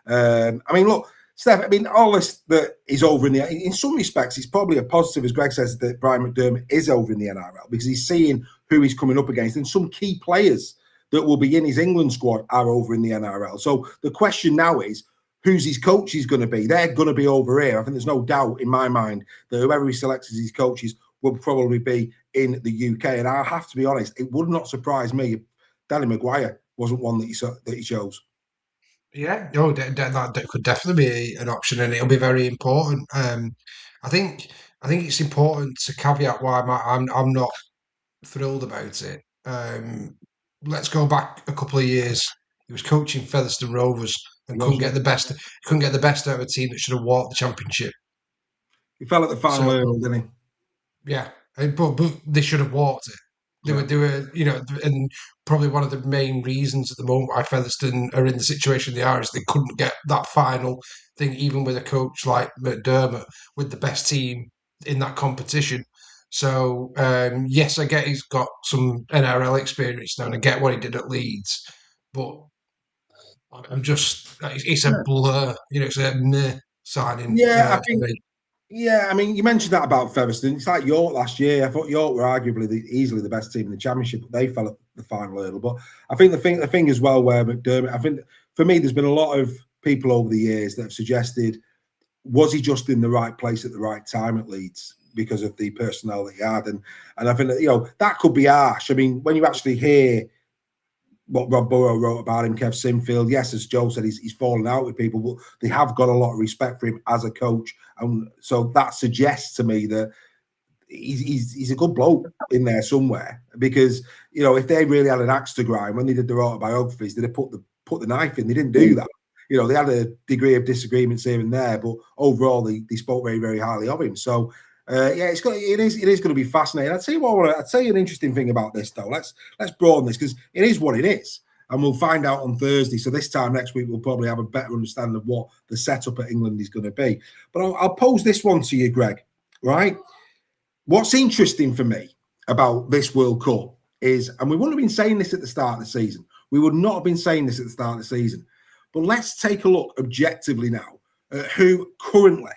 I mean, look, Steph. I mean, all this that is over in some respects, it's probably a positive, as Greg says, that Brian McDermott is over in the NRL because he's seeing who he's coming up against, and some key players that will be in his England squad are over in the NRL. So the question now is, who's his coach is going to be? They're going to be over here. I think there's no doubt in my mind that whoever he selects as his coaches will probably be in the UK. And I have to be honest, it would not surprise me if Danny Maguire wasn't one that he chose. Yeah, no, that could definitely be an option, and it'll be very important. I think it's important to caveat why I'm not thrilled about it. Let's go back a couple of years. He was coaching Featherstone Rovers and couldn't get the best out of a team that should have walked the championship. He fell at the final hurdle, didn't he? Yeah, but they should have walked it. They were, and probably one of the main reasons at the moment why Featherstone are in the situation they are is they couldn't get that final thing, even with a coach like McDermott with the best team in that competition. So, yes, I get he's got some NRL experience now, and I get what he did at Leeds, but it's a blur, it's a meh signing. Yeah, I mean, you mentioned that about Featherstone. It's like York last year. I thought York were arguably easily the best team in the championship, but they fell at the final hurdle. But I think the thing as well where McDermott, I think for me, there's been a lot of people over the years that have suggested, was he just in the right place at the right time at Leeds because of the personnel that he had? And I think that, that could be harsh. I mean, when you actually hear what Rob Burrow wrote about him, Kev Sinfield, yes, as Joe said, he's fallen out with people, but they have got a lot of respect for him as a coach. And so that suggests to me that he's a good bloke in there somewhere, because, if they really had an axe to grind when they did their autobiographies, they'd have put the knife in. They didn't do that. They had a degree of disagreements here and there, but overall they spoke very, very highly of him. So it is going to be fascinating. I'd tell you an interesting thing about this though. Let's broaden this, because it is what it is, and we'll find out on Thursday. So this time next week we'll probably have a better understanding of what the setup at England is going to be. But I'll pose this one to you, Greg. Right? what's interesting for me about this World Cup is, and we wouldn't have been saying this at the start of the season. We would not have been saying this at the start of the season. But let's take a look objectively now at who currently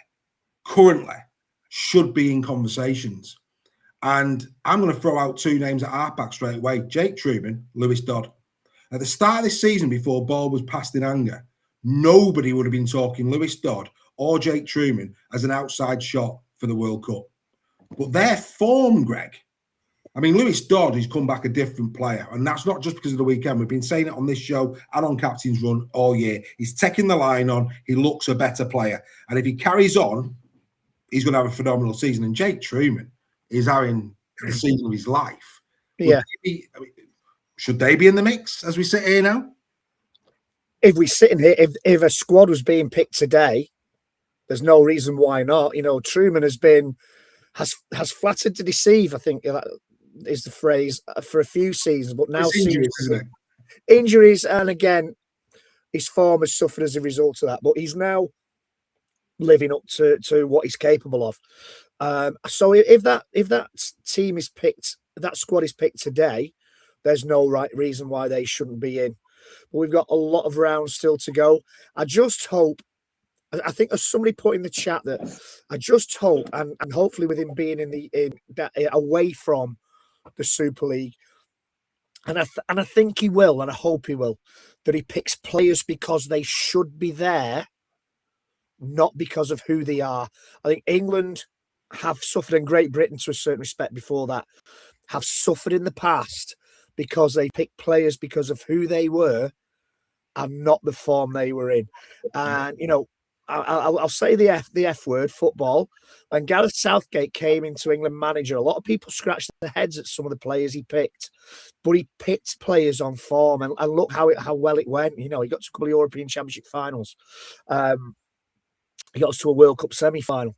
should be in conversations. And I'm going to throw out two names at our pack straight away. Jake Truman, Lewis Dodd. At the start of this season, before ball was passed in anger, nobody would have been talking Lewis Dodd or Jake Truman as an outside shot for the World Cup. But their form, Greg, I mean, Lewis Dodd has come back a different player. And that's not just because of the weekend. We've been saying it on this show and on Captain's Run all year. He's taking the line on. He looks a better player. And if he carries on, he's going to have a phenomenal season. And Jake Truman is having the season of his life. Yeah. Should they be in the mix as we sit here now? If we sit in here, if a squad was being picked today, there's no reason why not. You know, Truman has flattered to deceive, I think that is the phrase, for a few seasons, but now injuries, and again, his form has suffered as a result of that. But he's now living up to what he's capable of. So if that team is picked, that squad is picked today, there's no right reason why they shouldn't be in. But we've got a lot of rounds still to go. I just hope, I think as somebody put in the chat, that I just hope, and hopefully with him being away from the Super League, and I think he will, and I hope he will, that he picks players because they should be there, not because of who they are. I think England have suffered, and Great Britain to a certain respect before that, have suffered in the past because they picked players because of who they were and not the form they were in. And, you know, I'll say the F word, football. When Gareth Southgate came into England manager, a lot of people scratched their heads at some of the players he picked, but he picked players on form, and look how well it went. You know, he got to a couple of European Championship finals. He got us to a World Cup semi-final.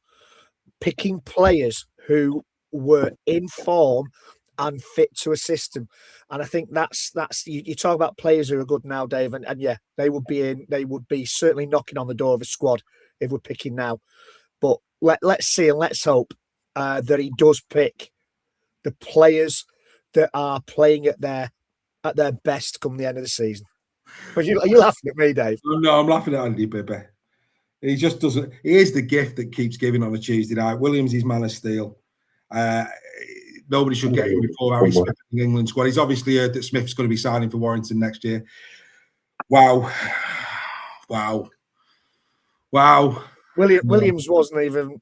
Picking players who were in form and fit to a system. And I think that's you talk about players who are good now, Dave, and yeah, they would be certainly knocking on the door of a squad if we're picking now. But let's see and let's hope that he does pick the players that are playing at their best come the end of the season. But are you laughing at me, Dave? No, I'm laughing at Andy Bibby. He just doesn't. He is the gift that keeps giving on a Tuesday night. Williams is man of steel. Nobody should get him before Harry Smith in the England squad. He's obviously heard that Smith's going to be signing for Warrington next year. Wow. Williams wasn't even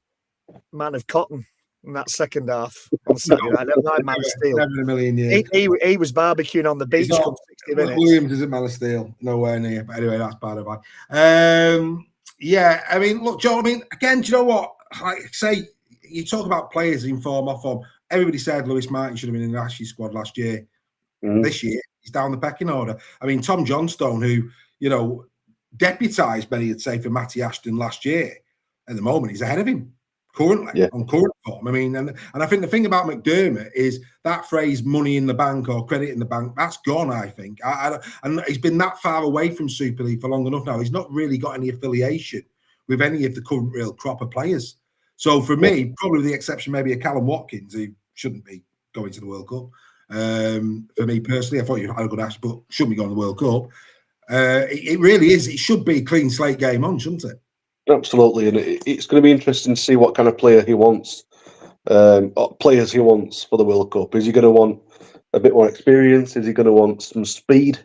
man of cotton in that second half on Saturday night. Never man of steel. Never in a million years. He was barbecuing on the beach for 60 minutes. Williams isn't man of steel. Nowhere near. But anyway, that's part of it. Yeah, I mean, look, Joe, I mean, again, do you know what? Like I say, you talk about players in form, off form. Everybody said Lewis Martin should have been in the Ashes squad last year. This year, he's down the pecking order. I mean, Tom Johnstone, who, you know, deputised, many would say, for Matty Ashton last year, at the moment, he's ahead of him currently, on current form. I mean, and I think the thing about McDermott is that phrase money in the bank or credit in the bank, that's gone, I think. And he's been that far away from Super League for long enough now. He's not really got any affiliation with any of the current real crop of players. So for me, probably the exception maybe of Callum Watkins, who shouldn't be going to the World Cup. For me personally, I thought you had a good ask, but shouldn't be going to the World Cup. It really is. It should be a clean slate game on, shouldn't it? Absolutely, and it's going to be interesting to see what kind of player he wants, players he wants for the World Cup. Is he going to want a bit more experience? Is he going to want some speed?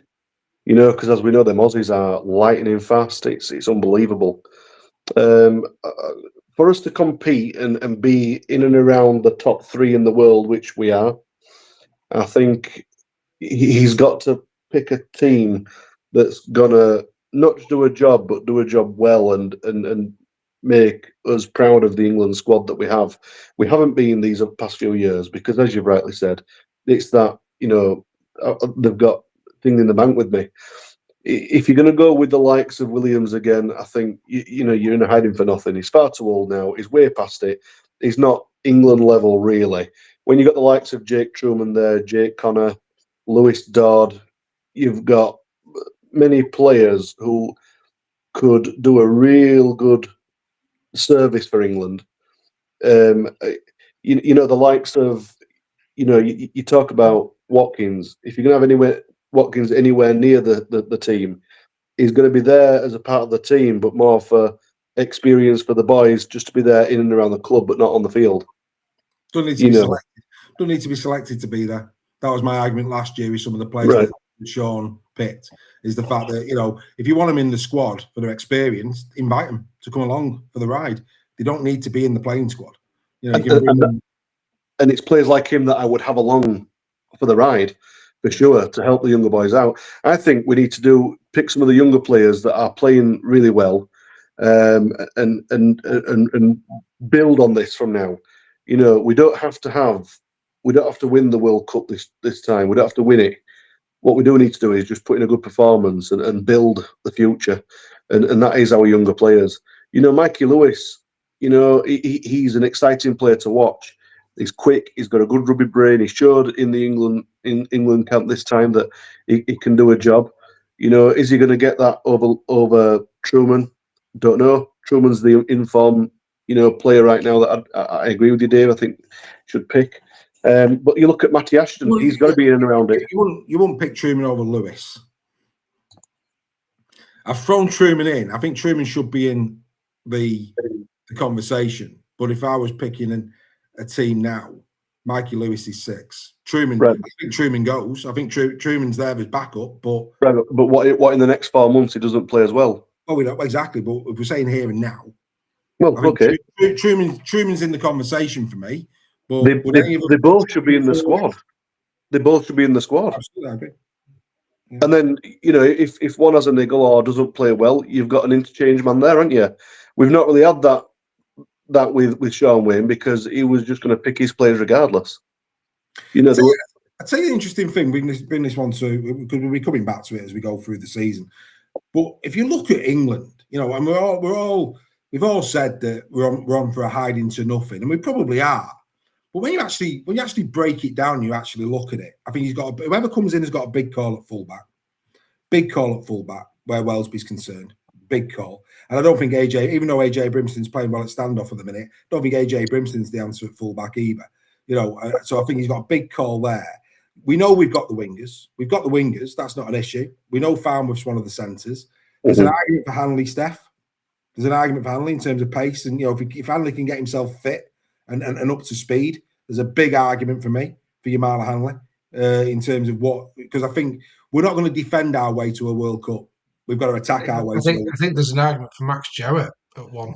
You know, because as we know, the Aussies are lightning fast. It's unbelievable. For us to compete and be in and around the top three in the world, which we are, I think he's got to pick a team that's gonna not just do a job, but do a job well and make us proud of the England squad that we have. We haven't been these past few years because, as you've rightly said, it's that, you know, they've got things in the bank with me. If you're going to go with the likes of Williams again, I think, you know, you're in a hiding for nothing. He's far too old now. He's way past it. He's not England level, really. When you've got the likes of Jake Truman there, Jake Connor, Lewis Dodd, you've got many players who could do a real good service for England. you know, the likes of, you know, you talk about Watkins. If you're going to have Watkins anywhere near the team, he's going to be there as a part of the team, but more for experience for the boys, just to be there in and around the club, but not on the field. Don't need to be selected. Don't need to be selected to be there. That was my argument last year with some of the players that Sean picked, is the fact that, you know, if you want them in the squad for their experience, invite them to come along for the ride. They don't need to be in the playing squad. You know, you can bring them. And it's players like him that I would have along for the ride, for sure, to help the younger boys out. I think we need to pick some of the younger players that are playing really well, and build on this from now. You know, we don't have to win the World Cup this time. We don't have to win it. What we do need to do is just put in a good performance and build the future, and that is our younger players. You know, Mikey Lewis, you know, he's an exciting player to watch. He's quick. He's got a good rugby brain. He showed in the England camp this time that he can do a job. You know, is he going to get that over Truman? Don't know. Truman's the informed, you know, player right now that I agree with you, Dave. I think should pick. But you look at Matty Ashton. He's got to be in and around it. You wouldn't pick Truman over Lewis. I've thrown Truman in. I think Truman should be in the conversation. But if I was picking a team now, Mikey Lewis is 6. Truman, right. I think Truman goes. I think Truman's there as backup. But what in the next 4 months he doesn't play as well? Oh, we don't exactly. But if we're saying here and now, well, okay. Truman's in the conversation for me. But they both should be in the squad. They both should be in the squad. Absolutely, I agree. Yeah. And then, you know, if one has a niggle or doesn't play well, you've got an interchange man there, haven't you? We've not really had that with Sean Wayne, because he was just going to pick his players regardless. You know, I'd say the interesting thing, bring this one to, because we'll be coming back to it as we go through the season. But if you look at England, you know, and we've all said that we're on for a hide into nothing, and we probably are. But when you actually break it down, you actually look at it. I think whoever comes in has got a big call at fullback. Big call at fullback where Wellesby's concerned. Big call. And I don't think AJ, even though AJ Brimston's playing well at standoff at the minute, I don't think AJ Brimston's the answer at fullback either. You know, so I think he's got a big call there. We know we've got the wingers. We've got the wingers. That's not an issue. We know Farnworth's one of the centres. There's an argument for Hanley, Steph. There's an argument for Hanley in terms of pace. And, you know, if Hanley can get himself fit and up to speed, there's a big argument for me for Yamala Hanley in terms of because I think we're not going to defend our way to a World Cup. We've got to attack our way. I think there's an argument for Max Jowett at 1.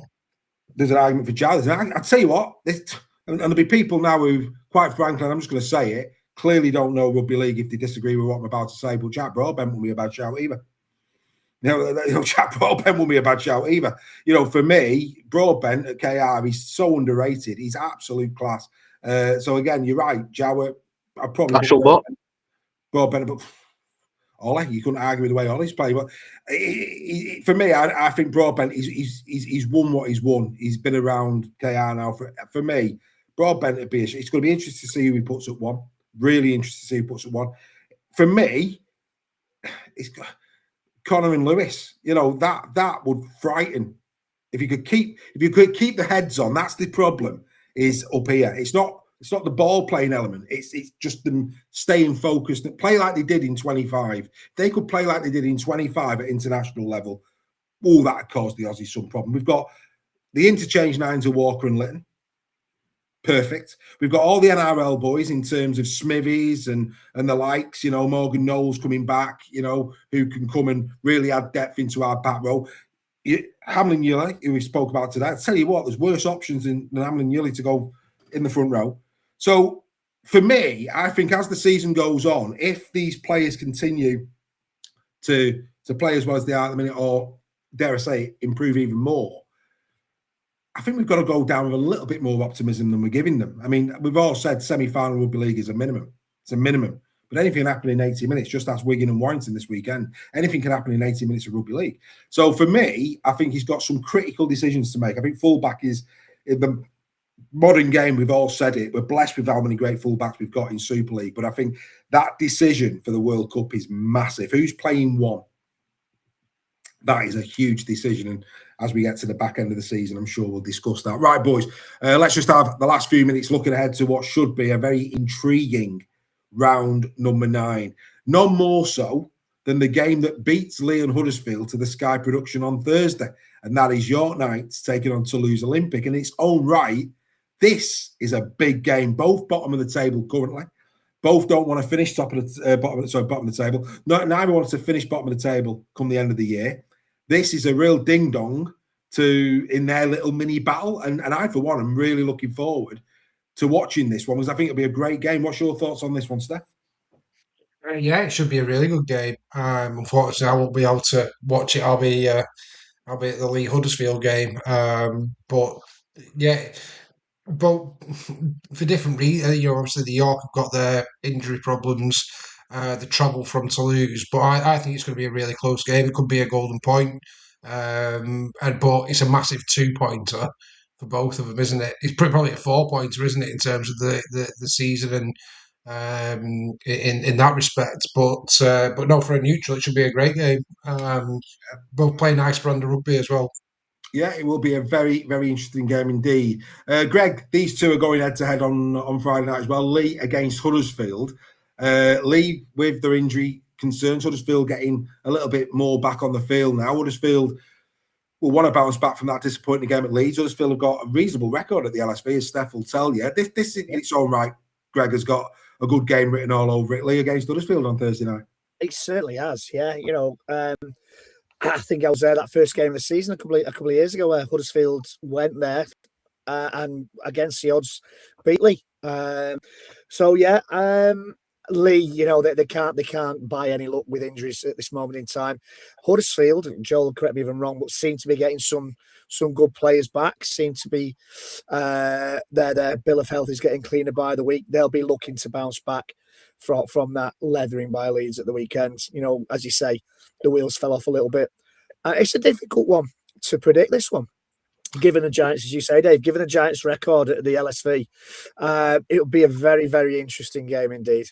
There's an argument for Jowett. I'll tell you what, and there'll be people now who, quite frankly, I'm just going to say it, clearly don't know rugby league if they disagree with what I'm about to say, but Jack Broadbent won't be a bad shout either. You know, Jack Broadbent won't be a bad shout either. You know, for me, Broadbent at KR, he's so underrated. He's absolute class. So again, you're right, Jowett. I probably Broadbent, but Ollie, you couldn't argue with the way Ollie's played. But for me, I think Broadbent he's won what he's won. He's been around KR now for me. Broadbent would be it's going to be interesting to see who he puts at 1. Really interesting to see who puts at 1. For me, it's Connor and Lewis. You know, that would frighten. If you could keep the heads on, that's the problem. Is up here. It's not the ball playing element. It's just them staying focused and play like they did in 25. If they could play like they did in 25 at international level, that caused the Aussies some problem. We've got the interchange 9s of Walker and Litton. Perfect. We've got all the NRL boys in terms of Smithies and the likes, you know, Morgan Knowles coming back, you know, who can come and really add depth into our back row. Hamlin Yully, who we spoke about today, I'll tell you what, there's worse options than Hamlin Yully to go in the front row. So for me, I think as the season goes on, if these players continue to play as well as they are at the minute, or dare I say, improve even more, I think we've got to go down with a little bit more optimism than we're giving them. I mean, we've all said semi-final rugby league is a minimum. It's a minimum. But anything can happen in 80 minutes. Just ask Wigan and Warrington this weekend. Anything can happen in 80 minutes of rugby league. So for me, I think he's got some critical decisions to make. I think fullback is in the modern game. We've all said it. We're blessed with how many great fullbacks we've got in Super League. But I think that decision for the World Cup is massive. Who's playing 1? That is a huge decision. as we get to the back end of the season. I'm sure we'll discuss that. Right, boys, let's just have the last few minutes looking ahead to what should be a very intriguing round number 9. None more so than the game that beats Leigh and Huddersfield to the Sky production on Thursday, and that is York Knights taking on Toulouse Olympic. In its own right, this is a big game. Both bottom of the table currently. Both don't want to finish bottom of the table. Neither wants to finish bottom of the table come the end of the year. This is a real ding dong in their little mini battle, and I for one am really looking forward to watching this one because I think it'll be a great game. What's your thoughts on this one, Steph? Yeah, it should be a really good game. Unfortunately, I won't be able to watch it. I'll be at the Leigh Huddersfield game. But yeah, but for different reasons, obviously the York have got their injury problems, the travel from Toulouse. But I think it's going to be a really close game. It could be a golden point, but it's a massive 2-pointer for both of them, isn't it? It's probably a 4-pointer, isn't it, in terms of the season and in that respect. But no, for a neutral, it should be a great game. Both play nice brand of rugby as well. Yeah, it will be a very, very interesting game indeed. Greg, these two are going head-to-head on Friday night as well. Leigh against Huddersfield. Leigh with their injury concerns. Huddersfield getting a little bit more back on the field now. Huddersfield will want to bounce back from that disappointing game at Leeds. Huddersfield have got a reasonable record at the LSV, as Steph will tell you. This in its own right, Greg, has got a good game written all over it. Leigh against Huddersfield on Thursday night. It certainly has, yeah. I think I was there that first game of the season a couple of years ago where Huddersfield went there and against the odds beat Leigh. Leigh, they can't buy any luck with injuries at this moment in time. Huddersfield, Joel, correct me if I'm wrong, but seem to be getting some good players back. Seem to be their bill of health is getting cleaner by the week. They'll be looking to bounce back from that leathering by Leeds at the weekend. As you say, the wheels fell off a little bit. It's a difficult one to predict, this one. Given the Giants, as you say, Dave, given the Giants' record at the LSV, it'll be a very, very interesting game indeed.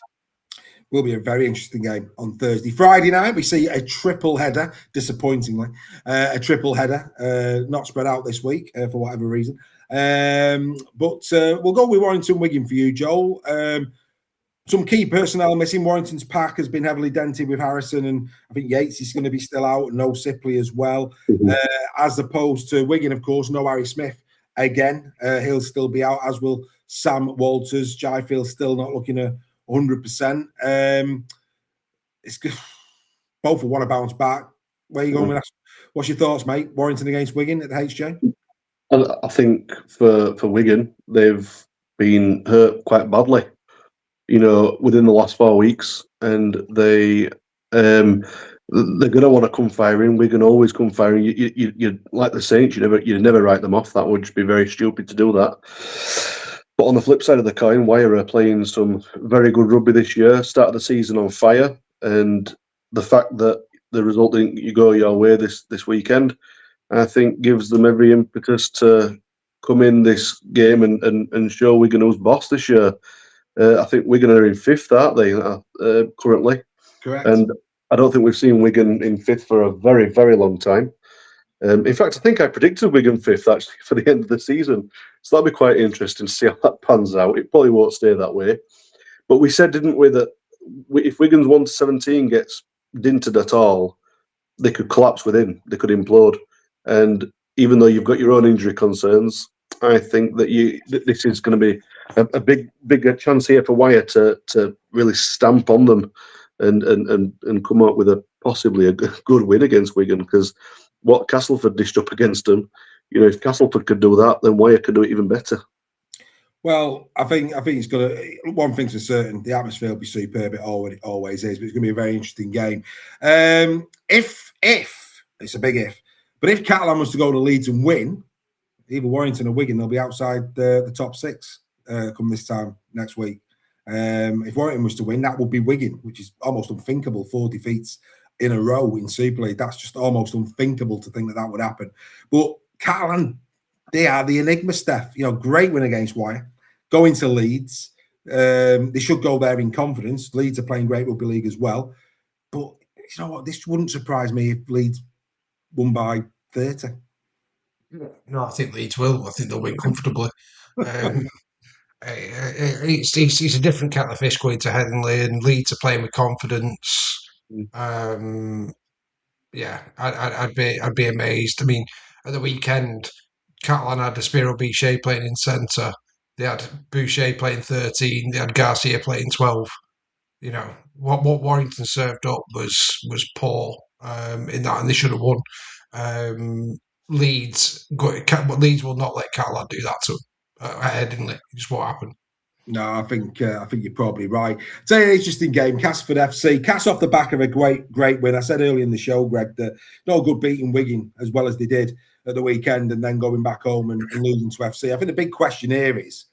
Will be a very interesting game on Thursday. Friday night, we see a triple header, disappointingly. A triple header, not spread out this week for whatever reason. But we'll go with Warrington Wigan for you, Joel. Some key personnel missing. Warrington's pack has been heavily dented with Harrison, and I think Yates is going to be still out, and no Sipley as well. Mm-hmm. As opposed to Wigan, of course, no Harry Smith again. He'll still be out, as will Sam Walters. Jyfield still not looking at 100%. It's good. Both will want to bounce back. Where are you going with that? What's your thoughts, mate? Warrington against Wigan at the HJ? I think for Wigan, they've been hurt quite badly, within the last 4 weeks, and they're going to want to come firing. Wigan always come firing. You like the Saints, you never write them off. That would just be very stupid to do that. But on the flip side of the coin, Wire are playing some very good rugby this year. Started the season on fire, and the fact that the result didn't go your way this weekend, I think gives them every impetus to come in this game and show Wigan who's boss this year. I think Wigan are in 5th, aren't they, currently? Correct. And I don't think we've seen Wigan in 5th for a very, very long time. In fact, I think I predicted Wigan 5th, actually, for the end of the season. So that'll be quite interesting to see how that pans out. It probably won't stay that way. But we said, didn't we, that if Wigan's 1-17 gets dinted at all, they could collapse within. They could implode. And even though you've got your own injury concerns, I think that this is going to be a big chance here for Wire to really stamp on them and come up with possibly a good win against Wigan, because what Castleford dished up against them, if Castleford could do that, then Wire could do it even better. Well, I think it's going to. One thing's for certain: the atmosphere will be superb. It always is, but it's going to be a very interesting game. If it's a big if, but if Catalan was to go to Leeds and win, either Warrington or Wigan, they'll be outside the top 6 come this time next week. If Warrington was to win, that would be Wigan, which is almost unthinkable. 4 defeats in a row in Super League. That's just almost unthinkable to think that would happen. But Catalan, they are the enigma, Steph. Great win against Wire. Going to Leeds. They should go there in confidence. Leeds are playing great rugby league as well. But you know what? This wouldn't surprise me if Leeds won by 30. No, I think Leeds will. I think they'll win comfortably. Um, it's a different kettle of fish going to Headingley, and Leeds are playing with confidence. Mm. Um, yeah, I'd be amazed. I mean, at the weekend, Catalan had Spiro Bichet playing in centre. They had Boucher playing 13. They had Garcia playing 12. You know what Warrington served up was poor in that, and they should have won. Um, Leeds will not let Catalan do that to them at Headingley. Just what happened. No, I think you're probably right. It's an interesting game. Castleford FC. Cass off the back of a great win. I said earlier in the show, Greg, that no good beating Wigan as well as they did at the weekend, and then going back home and losing to FC. I think the big question here is,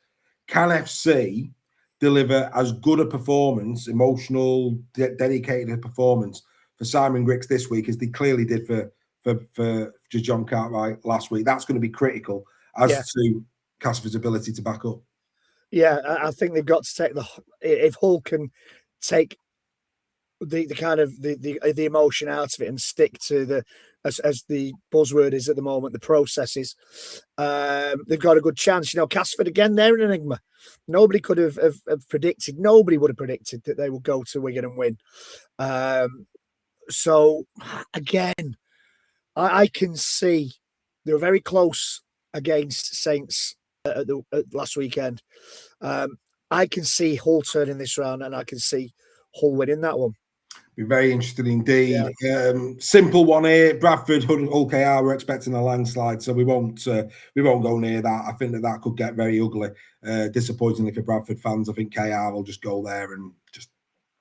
can FC deliver as good a performance, emotional, dedicated performance for Simon Griggs this week as they clearly did for John Cartwright last week? That's going to be critical as to Castleford's ability to back up. Yeah, I think they've got to take if Hull can take the kind of the emotion out of it and stick to the as the buzzword is at the moment, the processes. They've got a good chance. You know, Castleford again, they're an enigma. Nobody could have predicted. Nobody would have predicted that they would go to Wigan and win. So again, I can see they were very close against Saints at last weekend. I can see Hull turning this round, and I can see Hull winning that one. Be very interesting indeed. Yeah. Simple one here. Bradford, Hull KR, we're expecting a landslide, so we won't go near that. I think that could get very ugly. Disappointingly for Bradford fans, I think KR will just go there and just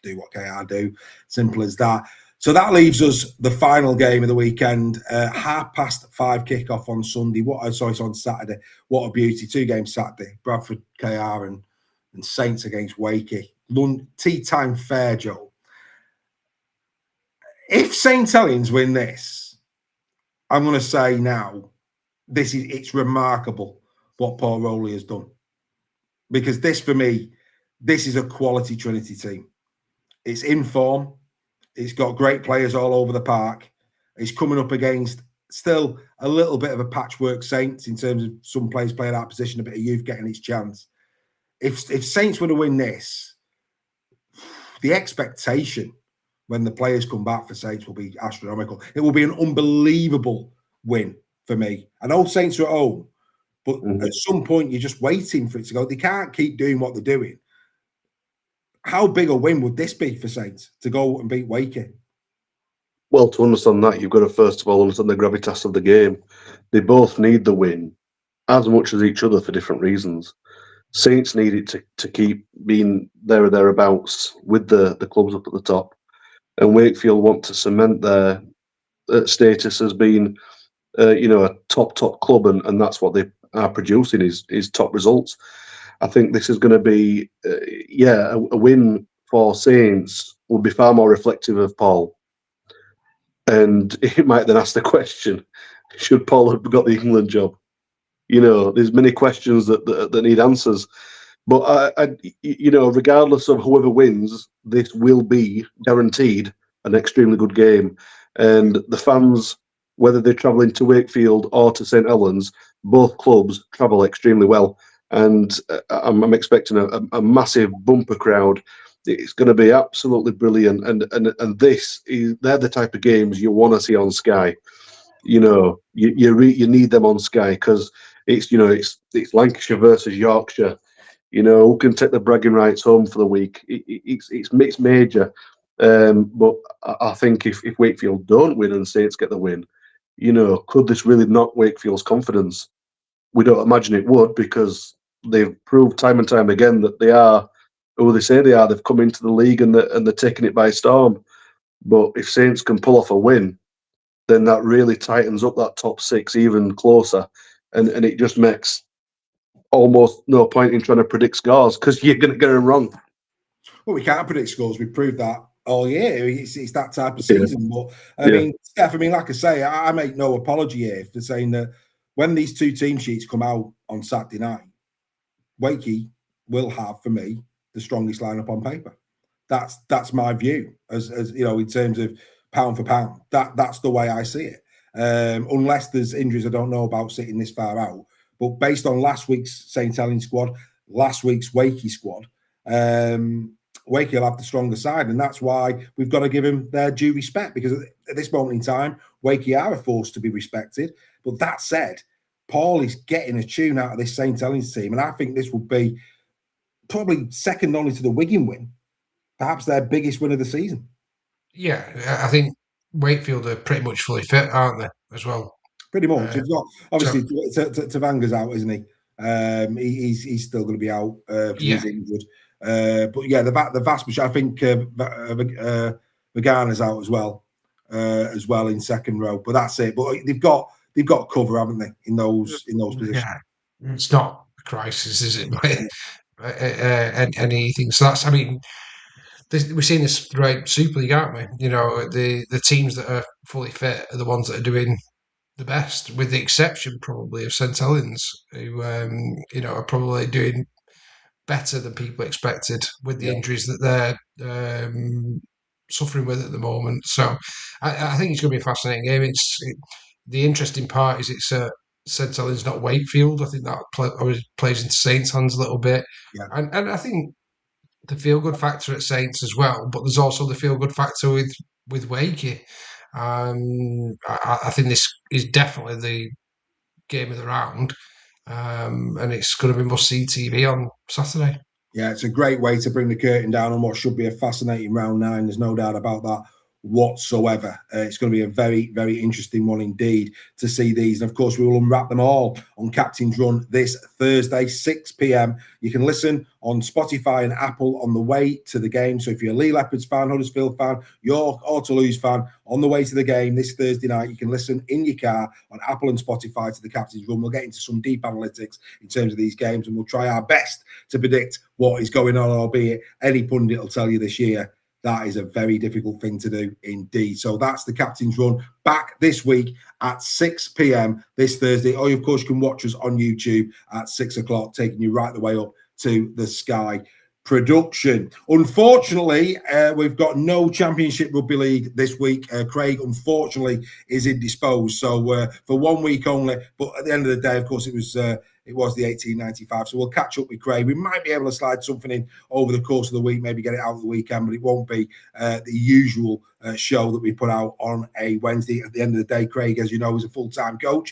do what KR do. Simple as that. So that leaves us the final game of the weekend, 5:30 kickoff on Sunday. It's on Saturday. What a beauty! 2 games Saturday. Bradford, KR, and Saints against Wakey. Tea time fair, Joe. If St Helens win this, I'm going to say now, it's remarkable what Paul Rowley has done, because this for me, this is a quality Trinity team. It's in form. It's got great players all over the park. It's coming up against still a little bit of a patchwork Saints in terms of some players playing out of position, a bit of youth getting its chance. If Saints were to win this, the expectation when the players come back for Saints will be astronomical. It will be an unbelievable win for me. I know Saints are at home, but at some point you're just waiting for it to go. They can't keep doing what they're doing. How big a win would this be for Saints to go and beat Wakey? Well, to understand that, you've got to first of all understand the gravitas of the game. They both need the win as much as each other for different reasons. Saints need it to keep being there or thereabouts with the clubs up at the top, and Wakefield want to cement their status as being, a top club, and that's what they are producing is top results. I think this is going to be, a win for Saints would be far more reflective of Paul. And it might then ask the question, should Paul have got the England job? There's many questions that need answers. But, regardless of whoever wins, this will be guaranteed an extremely good game. And the fans, whether they're travelling to Wakefield or to St Helens, both clubs travel extremely well. And I'm expecting a massive bumper crowd. It's going to be absolutely brilliant. And they're the type of games you want to see on Sky. You need them on Sky because it's Lancashire versus Yorkshire. Who can take the bragging rights home for the week? It's major. But I think if Wakefield don't win and Saints get the win, could this really knock Wakefield's confidence? We don't imagine it would, because they've proved time and time again that they are who they say they are. They've come into the league and they're taking it by storm. But if Saints can pull off a win, then that really tightens up that top 6 even closer, and it just makes almost no point in trying to predict scores because you're going to get them wrong. Well, we can't predict scores. We proved that all year. It's that type of season. But I mean, Steph, like I say, I make no apology here for saying that when these 2 team sheets come out on Saturday night, Wakey will have, for me, the strongest lineup on paper. That's my view, as in terms of pound for pound. That's the way I see it. unless there's injuries I don't know about sitting this far out. But based on last week's St. Helens squad, last week's Wakey squad, Wakey will have the stronger side, and that's why we've got to give him their due respect, because at this moment in time, Wakey are a force to be respected. But that said, Paul is getting a tune out of this St. Helens team, and I think this will be probably second only to the Wigan win, perhaps their biggest win of the season. Yeah, I think Wakefield are pretty much fully fit, aren't they, as well? Pretty much. You've got, obviously, Tavanga's out, isn't he? He's still going to be out because he's injured. But yeah, the vast majority, I think Vagana's out as well in second row. But that's it. But they've got cover, haven't they, in those positions? Yeah, it's not a crisis, is it? Anything. So that's, I mean, we're seeing this throughout Super League, aren't we? You know, the teams that are fully fit are the ones that are doing the best, with the exception probably of St. Helens, who are probably doing better than people expected with the injuries that they're suffering with at the moment. So I think it's going to be a fascinating game. The interesting part is it's St. Helens, not Wakefield. I think that always plays into Saints' hands a little bit, and I think the feel good factor at Saints as well. But there's also the feel good factor with Wakey. I think this is definitely the game of the round, and it's going to be must-see TV on Saturday. Yeah, it's a great way to bring the curtain down on what should be a fascinating round 9. There's no doubt about that whatsoever. It's going to be a very, very interesting one indeed to see these. And of course, we will unwrap them all on Captain's Run this Thursday, 6 p.m. You can listen on Spotify and Apple on the way to the game. So if you're a Lee Leopards fan, Huddersfield fan, York or Toulouse fan, on the way to the game this Thursday night, you can listen in your car on Apple and Spotify to the Captain's Run. We'll get into some deep analytics in terms of these games, and we'll try our best to predict what is going on, albeit any pundit will tell you this year that is a very difficult thing to do indeed. So that's the Captain's Run, back this week at 6 p.m. this Thursday. Or, of course, you can watch us on YouTube at 6 o'clock, taking you right the way up to the Sky production. Unfortunately, we've got no Championship Rugby League this week. Craig, unfortunately, is indisposed. So for 1 week only. But at the end of the day, of course, it was the 1895. So we'll catch up with Craig. We might be able to slide something in over the course of the week, maybe get it out of the weekend, but it won't be the usual show that we put out on a Wednesday. At the end of the day, Craig, as you know, is a full-time coach.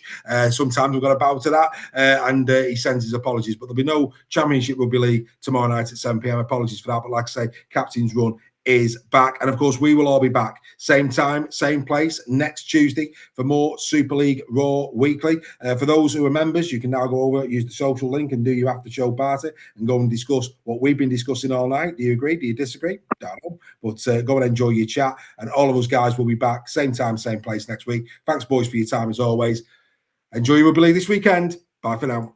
Sometimes we've got to bow to that, and he sends his apologies. But there'll be no Championship Rugby League tomorrow night at 7 p.m. Apologies for that. But like I say, Captain's Run is back. And of course, we will all be back same time, same place next Tuesday for more Super League Raw Weekly. For those who are members, you can now go over, use the social link and do your after show party and go and discuss what we've been discussing all night. Do you agree? Do you disagree? Don't know. But go and enjoy your chat. And all of us guys will be back same time, same place next week. Thanks, boys, for your time as always. Enjoy your Rugby League this weekend. Bye for now.